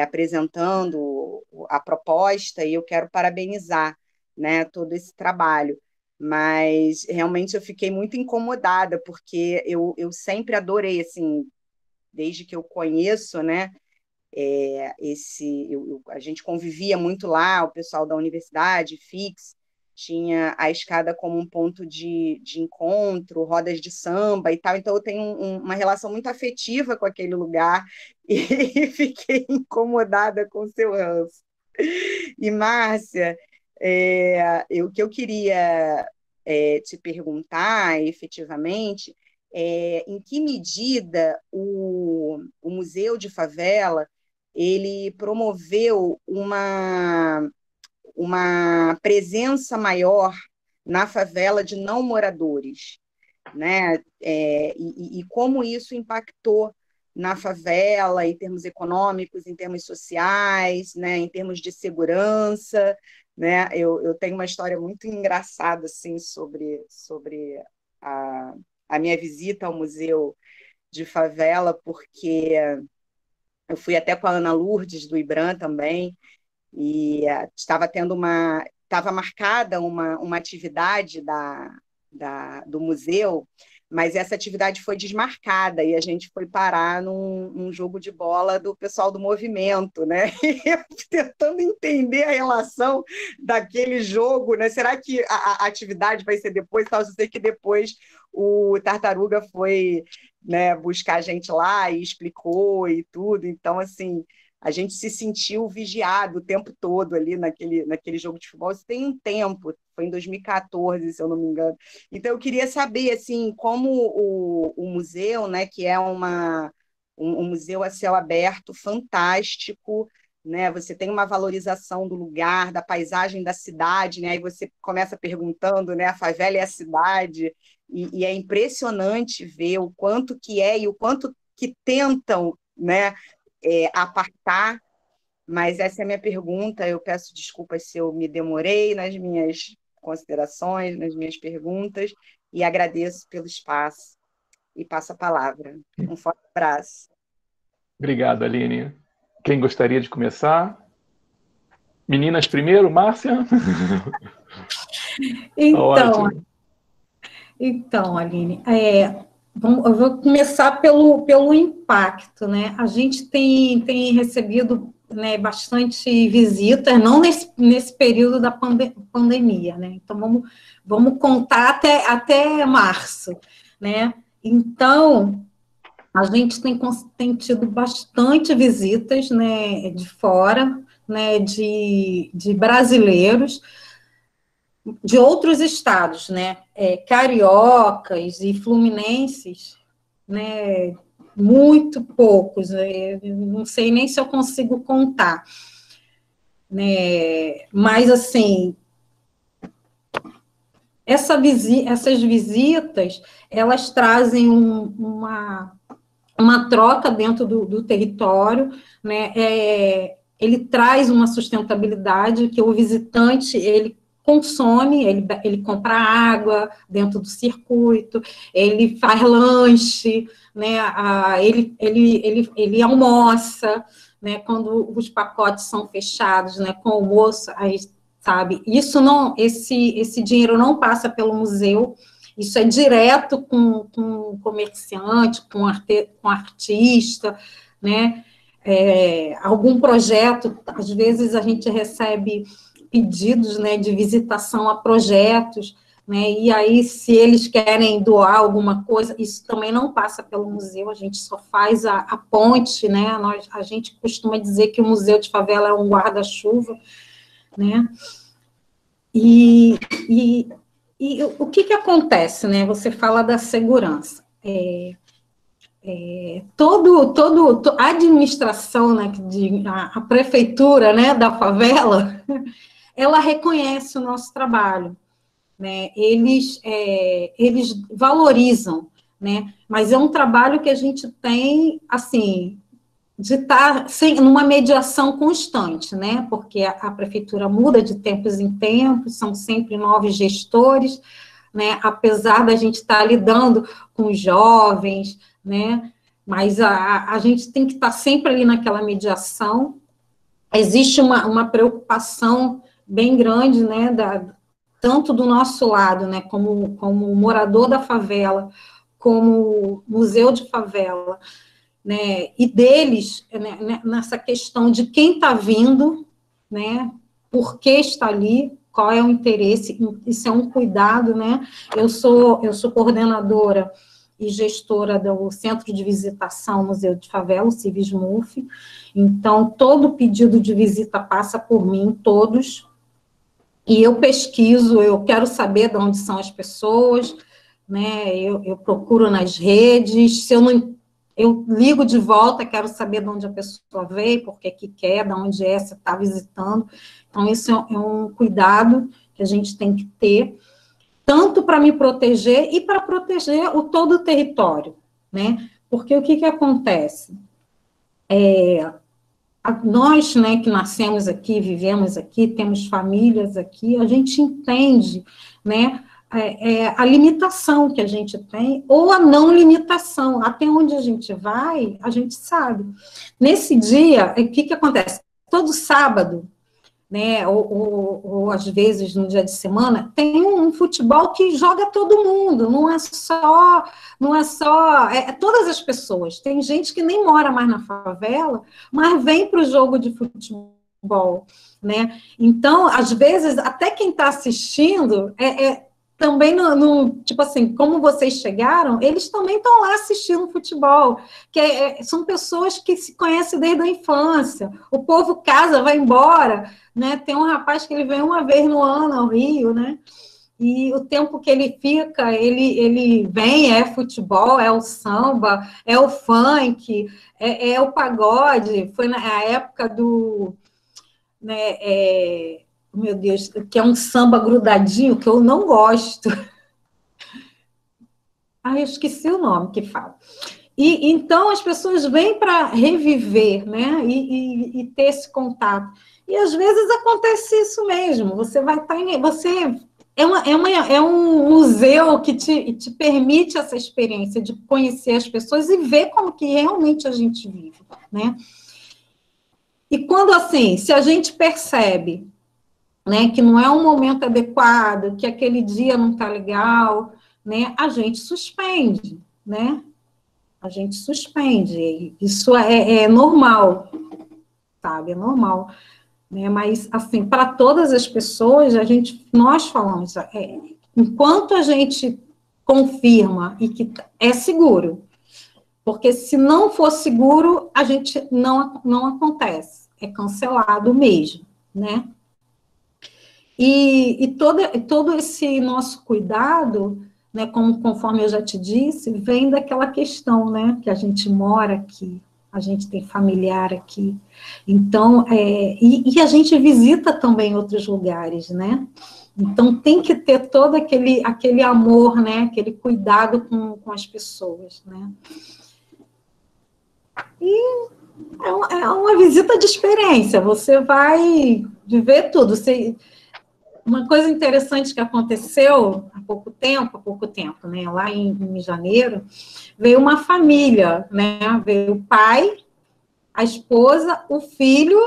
apresentando a proposta, e eu quero parabenizar, né, todo esse trabalho. Mas realmente eu fiquei muito incomodada, porque eu sempre adorei, assim, desde que eu conheço, né, a gente convivia muito lá, o pessoal da universidade, FIX, tinha a escada como um ponto de encontro, rodas de samba e tal, então eu tenho uma relação muito afetiva com aquele lugar e fiquei incomodada com o seu ranço. E, Márcia, o que eu queria te perguntar, efetivamente, em que medida o Museu de Favela ele promoveu uma presença maior na favela de não moradores, né? E como isso impactou na favela, em termos econômicos, em termos sociais, né? Em termos de segurança, né? Eu tenho uma história muito engraçada assim, sobre a minha visita ao Museu de Favela, porque eu fui até com a Ana Lourdes, do IBRAM também, e estava marcada uma atividade do museu, mas essa atividade foi desmarcada e a gente foi parar num jogo de bola do pessoal do movimento, né? E eu tentando entender a relação daquele jogo, né? Será que a atividade vai ser depois? Eu sei que depois o Tartaruga foi, né, buscar a gente lá e explicou e tudo, então, assim, a gente se sentiu vigiado o tempo todo ali naquele jogo de futebol. Isso tem um tempo, foi em 2014, se eu não me engano. Então, eu queria saber, assim, como o museu, né, que é um museu a céu aberto fantástico, né, você tem uma valorização do lugar, da paisagem da cidade, né, aí você começa perguntando, né, a favela é a cidade, e é impressionante ver o quanto que e o quanto que tentam, né, apartar, mas essa é a minha pergunta. Eu peço desculpas se eu me demorei nas minhas considerações, nas minhas perguntas, e agradeço pelo espaço e passo a palavra. Um forte abraço. Obrigado, Aline. Quem gostaria de começar? Meninas primeiro, Márcia? Então, Aline, eu vou começar pelo impacto, né? A gente tem recebido, né, bastante visitas, não nesse período da pandemia, né? Então, vamos contar até março, né? Então, a gente tem tido bastante visitas, né, de fora, né, de brasileiros, de outros estados, né, cariocas e fluminenses, né, muito poucos, né, não sei nem se eu consigo contar, né, mas, assim, essas visitas, elas trazem uma troca dentro do território, né, ele traz uma sustentabilidade que o visitante, ele consome, ele compra água dentro do circuito, ele faz lanche, né, ele almoça, né, quando os pacotes são fechados, né, com almoço, aí, sabe, esse dinheiro não passa pelo museu, isso é direto com o comerciante, com artista, né, algum projeto, às vezes a gente recebe pedidos, né, de visitação a projetos, né? E aí, se eles querem doar alguma coisa, isso também não passa pelo museu, a gente só faz a ponte, né? A gente costuma dizer que o Museu de Favela é um guarda-chuva, né? E o que acontece, né? Você fala da segurança. A administração, né, a prefeitura, né, da favela, ela reconhece o nosso trabalho, né? Eles valorizam, né? Mas é um trabalho que a gente tem, assim, de estar numa mediação constante, né? Porque a prefeitura muda de tempos em tempos, são sempre novos gestores, né? Apesar da gente estar lidando com os jovens, né? Mas a gente tem que estar sempre ali naquela mediação. Existe uma preocupação bem grande, né? Tanto do nosso lado, né? Como morador da favela, como museu de favela, né, e deles, né, nessa questão de quem está vindo, né, por que está ali, qual é o interesse, isso é um cuidado, né, eu sou coordenadora e gestora do Centro de Visitação Museu de Favela, o Civismuf, então todo pedido de visita passa por mim, todos, e eu pesquiso, eu quero saber de onde são as pessoas, né, eu procuro nas redes, se eu não eu ligo de volta, quero saber de onde a pessoa veio, por que quer, de onde é, se está visitando. Então, isso é um cuidado que a gente tem que ter, tanto para me proteger e para proteger todo o território, né? Porque o que acontece? Nós, né, que nascemos aqui, vivemos aqui, temos famílias aqui, a gente entende, né, a limitação que a gente tem, ou a não limitação, até onde a gente vai, a gente sabe. Nesse dia, o que acontece? Todo sábado, né, ou às vezes no dia de semana, tem um futebol que joga todo mundo, não é só todas as pessoas, tem gente que nem mora mais na favela, mas vem para o jogo de futebol, né, então, às vezes, até quem está assistindo, também, tipo assim, como vocês chegaram, eles também estão lá assistindo futebol, que são pessoas que se conhecem desde a infância, o povo casa, vai embora, né? Tem um rapaz que ele vem uma vez no ano ao Rio, né? E o tempo que ele fica, ele vem, é futebol, é o samba, é o funk, é o pagode, foi na época do... Né, meu Deus, que é um samba grudadinho, que eu não gosto. Ah, eu esqueci o nome que fala. E então as pessoas vêm para reviver, né? E ter esse contato. E às vezes acontece isso mesmo. Você vai estar é um museu que te permite essa experiência de conhecer as pessoas e ver como que realmente a gente vive, né? E quando assim, se a gente percebe, né, que não é um momento adequado, que aquele dia não está legal, né, a gente suspende, né? A gente suspende. Isso é normal, sabe? É normal. Né? Mas, assim, para todas as pessoas, nós falamos, enquanto a gente confirma e que é seguro, porque se não for seguro, a gente não acontece, é cancelado mesmo, né? E todo esse nosso cuidado, né, conforme eu já te disse, vem daquela questão, né, que a gente mora aqui, a gente tem familiar aqui, então, e a gente visita também outros lugares, né, então tem que ter todo aquele amor, né, aquele cuidado com as pessoas, né. E é uma visita de experiência, você vai viver tudo, uma coisa interessante que aconteceu há pouco tempo, né, lá em janeiro, veio uma família, né, veio o pai, a esposa, o filho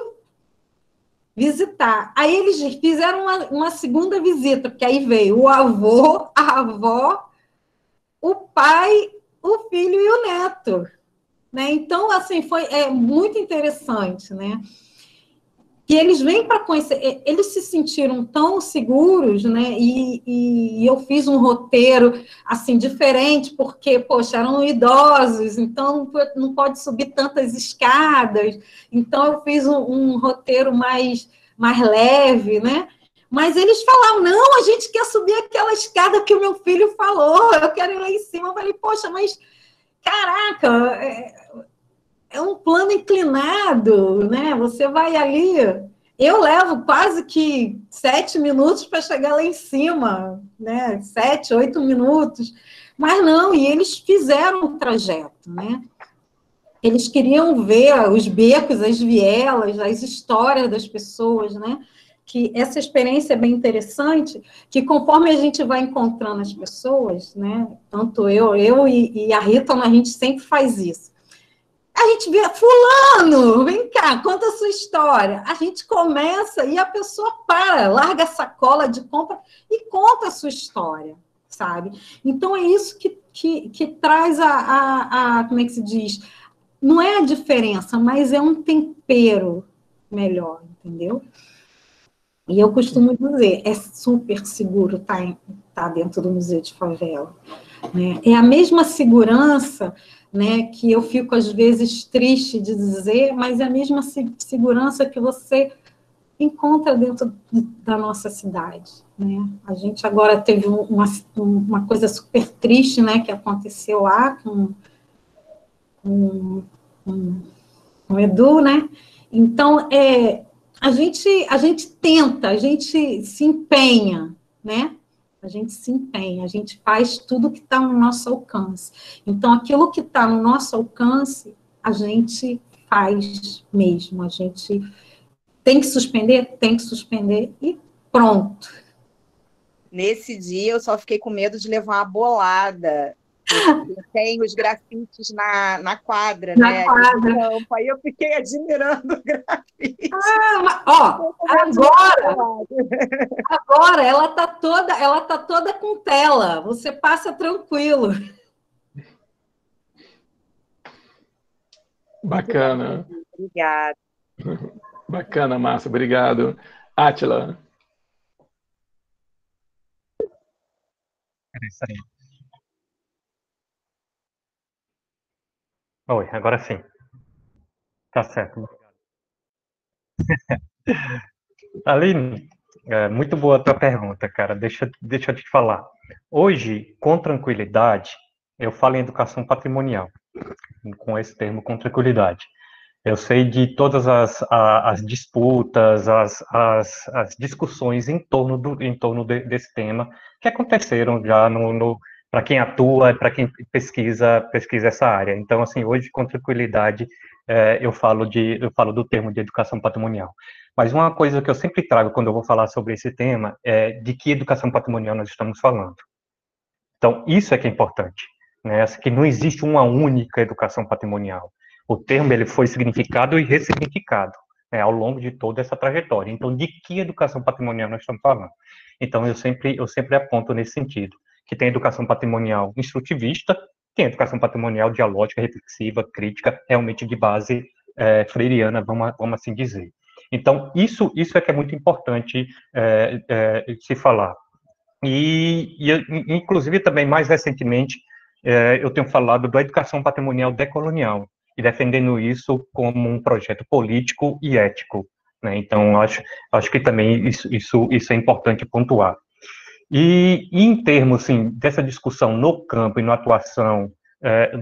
visitar. Aí eles fizeram uma segunda visita, porque aí veio o avô, a avó, o pai, o filho e o neto, né? Então, assim, foi muito interessante, né? que eles vêm para conhecer, eles se sentiram tão seguros, né? E eu fiz um roteiro assim diferente, porque, poxa, eram idosos, então não pode subir tantas escadas. Então eu fiz um roteiro mais leve, né? Mas eles falavam, não, a gente quer subir aquela escada que o meu filho falou, eu quero ir lá em cima. Eu falei, poxa, mas caraca, é um plano inclinado, né? Você vai ali. Eu levo quase que 7 minutos para chegar lá em cima, né? 7, 8 minutos. Mas não, e eles fizeram o trajeto, né? Eles queriam ver os becos, as vielas, as histórias das pessoas, né? Que essa experiência é bem interessante, que conforme a gente vai encontrando as pessoas, né? Tanto eu e a Rita, a gente sempre faz isso. A gente vê, fulano, vem cá, conta a sua história. A gente começa e a pessoa larga a sacola de compra e conta a sua história, sabe? Então, é isso que traz como é que se diz? Não é a diferença, mas é um tempero melhor, entendeu? E eu costumo dizer, é super seguro tá dentro do Museu de Favela. Né? É a mesma segurança, né, que eu fico, às vezes, triste de dizer, mas é a mesma segurança que você encontra dentro da nossa cidade. Né? A gente agora teve uma coisa super triste, né, que aconteceu lá com o Edu, né? Então, a gente tenta, a gente se empenha, né? A gente se empenha, a gente faz tudo que está no nosso alcance. Então, aquilo que está no nosso alcance, a gente faz mesmo. A gente tem que suspender e pronto. Nesse dia, eu só fiquei com medo de levar uma bolada. Tem os grafites na quadra, na né? quadra. Aí eu fiquei admirando o grafite. Agora ela tá toda com tela. Você passa tranquilo. Bacana. Obrigada. Bacana, Márcia. Obrigado. Átila. É isso aí. Oi, agora sim. Tá certo. Aline, muito boa a tua pergunta, cara. Deixa eu te falar. Hoje, com tranquilidade, eu falo em educação patrimonial, com esse termo, com tranquilidade. Eu sei de todas as disputas, as discussões em torno desse tema que aconteceram já para quem atua, para quem pesquisa essa área. Então, assim, hoje, com tranquilidade, eu falo do termo de educação patrimonial. Mas uma coisa que eu sempre trago quando eu vou falar sobre esse tema é de que educação patrimonial nós estamos falando. Então, isso é que é importante, né? Que não existe uma única educação patrimonial. O termo ele foi significado e ressignificado, né, ao longo de toda essa trajetória. Então, de que educação patrimonial nós estamos falando? Então, eu sempre aponto nesse sentido, que tem educação patrimonial instrutivista, tem educação patrimonial dialógica, reflexiva, crítica, realmente de base freiriana, vamos assim dizer. Então, isso é que é muito importante se falar. E, inclusive, também, mais recentemente, eu tenho falado da educação patrimonial decolonial, e defendendo isso como um projeto político e ético. Né? Então, acho que também isso é importante pontuar. E em termos, assim, dessa discussão no campo e na atuação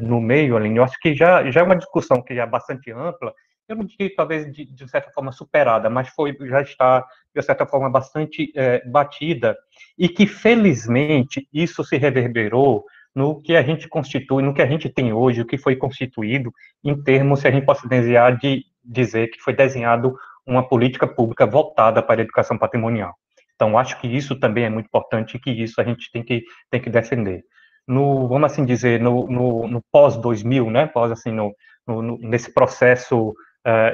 no meio, Aline, eu acho que já é uma discussão que é bastante ampla, eu não diria talvez de certa forma superada, mas já está, de certa forma, bastante batida, e que, felizmente, isso se reverberou no que a gente constitui, no que a gente tem hoje, o que foi constituído, em termos, se a gente pode dizer que foi desenhado uma política pública voltada para a educação patrimonial. Então, acho que isso também é muito importante e que isso a gente tem que defender. Vamos assim dizer, no pós-2000, né, nesse processo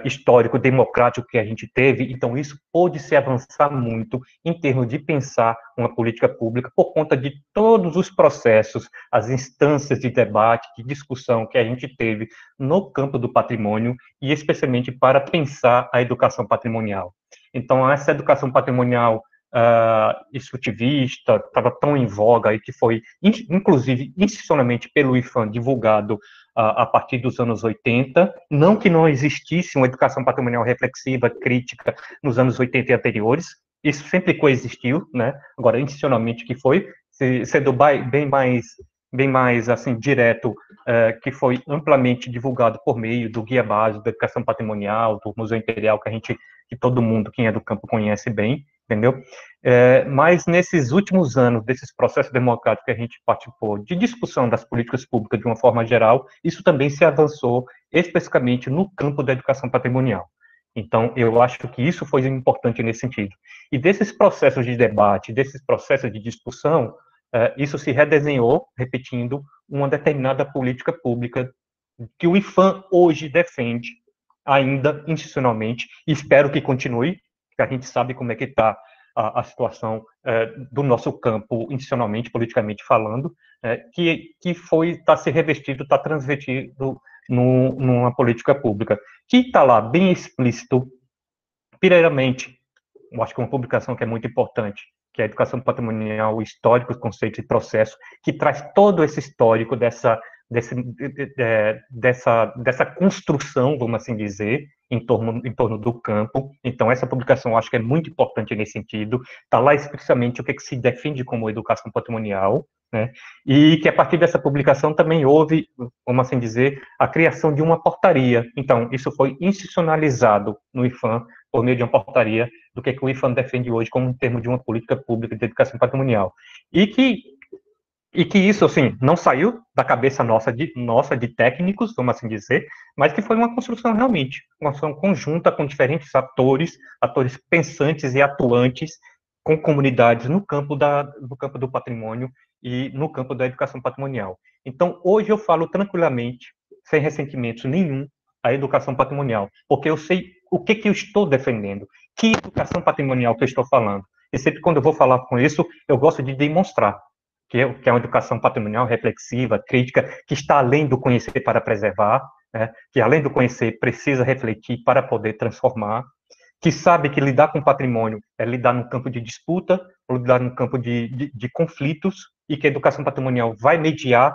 histórico, democrático que a gente teve, então isso pôde se avançar muito em termos de pensar uma política pública por conta de todos os processos, as instâncias de debate, de discussão que a gente teve no campo do patrimônio e especialmente para pensar a educação patrimonial. Então, essa educação patrimonial estrutivista, estava tão em voga e que foi, inclusive, institucionalmente pelo IPHAN, divulgado a partir dos anos 80, não que não existisse uma educação patrimonial reflexiva, crítica, nos anos 80 e anteriores, isso sempre coexistiu, né? Agora, institucionalmente, que foi, sendo bem mais assim, direto, que foi amplamente divulgado por meio do Guia Básico da Educação Patrimonial, do Museu Imperial, que todo mundo, quem é do campo, conhece bem, entendeu? Mas nesses últimos anos, desses processos democráticos que a gente participou, de discussão das políticas públicas de uma forma geral, isso também se avançou especificamente no campo da educação patrimonial. Então, eu acho que isso foi importante nesse sentido. E desses processos de debate, desses processos de discussão, isso se redesenhou, repetindo, uma determinada política pública que o IPHAN hoje defende, ainda institucionalmente, e espero que continue, porque a gente sabe como é que está a situação do nosso campo, institucionalmente, politicamente falando, que está se revestido, está transvestido numa política pública, que está lá bem explícito, primeiramente, eu acho que é uma publicação que é muito importante, que é a Educação Patrimonial, Históricos, Conceitos e Processos, que traz todo esse histórico dessa construção, vamos assim dizer, em torno do campo. Então, essa publicação eu acho que é muito importante nesse sentido. Está lá explicitamente o que se defende como educação patrimonial, né? E que a partir dessa publicação também houve, vamos assim dizer, a criação de uma portaria. Então, isso foi institucionalizado no IPHAN por meio de uma portaria do que o IPHAN defende hoje como um termo de uma política pública de educação patrimonial. E que isso, assim, não saiu da cabeça nossa de técnicos, vamos assim dizer, mas que foi uma construção realmente, uma construção conjunta com diferentes atores pensantes e atuantes, com comunidades no campo do patrimônio e no campo da educação patrimonial. Então, hoje eu falo tranquilamente, sem ressentimentos nenhum, a educação patrimonial, porque eu sei o que eu estou defendendo, que educação patrimonial que eu estou falando. E sempre quando eu vou falar com isso, eu gosto de demonstrar que é uma educação patrimonial reflexiva, crítica, que está além do conhecer para preservar, né, que além do conhecer precisa refletir para poder transformar, que sabe que lidar com patrimônio é lidar no campo de disputa, ou lidar no campo de conflitos, e que a educação patrimonial vai mediar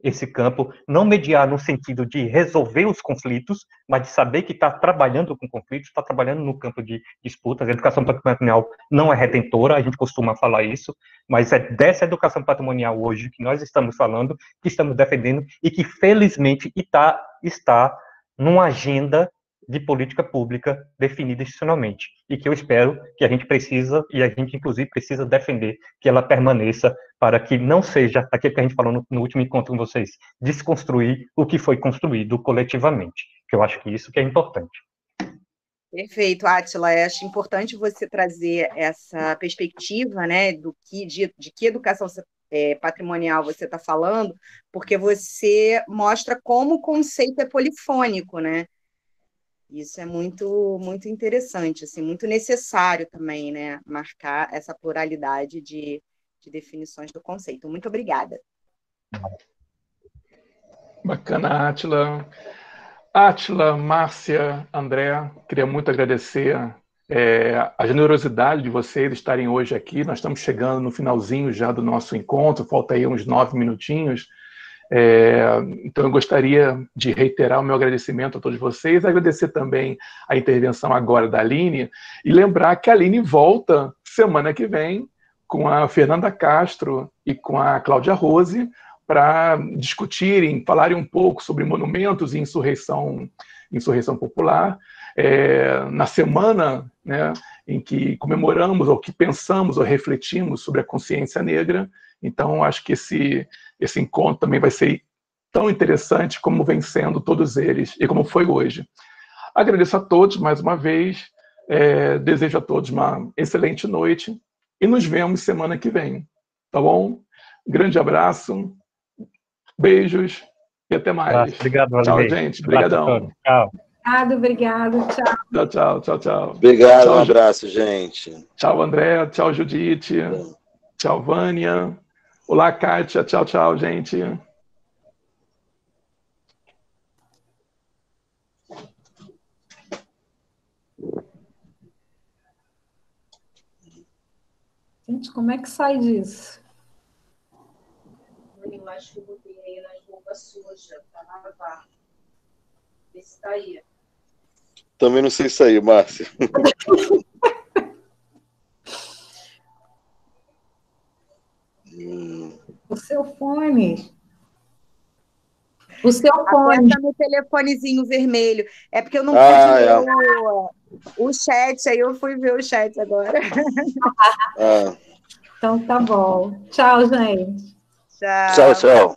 esse campo, não mediar no sentido de resolver os conflitos, mas de saber que está trabalhando com conflitos, está trabalhando no campo de disputas. A educação patrimonial não é redentora, a gente costuma falar isso, mas é dessa educação patrimonial hoje que nós estamos falando, que estamos defendendo, e que felizmente está numa agenda de política pública definida institucionalmente, e que eu espero que a gente precisa, e a gente inclusive precisa defender, que ela permaneça, para que não seja aquilo que a gente falou no último encontro com vocês, desconstruir o que foi construído coletivamente, que eu acho que isso que é importante. Perfeito, Átila. Acho importante você trazer essa perspectiva, né, de que educação patrimonial você está falando, porque você mostra como o conceito é polifônico, né? Isso é muito, muito interessante, assim, muito necessário também, né, marcar essa pluralidade de definições do conceito. Muito obrigada. Bacana, Átila. Átila, Márcia, André, queria muito agradecer a generosidade de vocês estarem hoje aqui. Nós estamos chegando no finalzinho já do nosso encontro, falta aí uns 9 minutinhos. Então eu gostaria de reiterar o meu agradecimento a todos vocês, agradecer também a intervenção agora da Aline, e lembrar que a Aline volta semana que vem com a Fernanda Castro e com a Cláudia Rose para discutirem, falarem um pouco sobre monumentos e insurreição popular, na semana, né, em que comemoramos, ou que pensamos, ou refletimos sobre a consciência negra. Então, acho que esse encontro também vai ser tão interessante como vem sendo todos eles, e como foi hoje. Agradeço a todos mais uma vez, desejo a todos uma excelente noite, e nos vemos semana que vem, tá bom? Grande abraço, beijos, e até mais. Obrigado, Tchau, gente. Obrigadão. Tchau. Obrigado. Tchau. Tchau. Obrigado, Tchau, um abraço, gente. Tchau, André. Tchau, Judite. Tchau, Vânia. Olá, Kátia. Tchau, gente. Gente, como é que sai disso? Eu acho que eu botei aí nas roupas sujas, para lavar. Vê se tá aí. Também não sei sair, Márcia. O seu fone. O seu fone. Aperta no telefonezinho vermelho. É porque eu não pude ver o chat, aí eu fui ver o chat agora. Então tá bom. Tchau, gente. Tchau.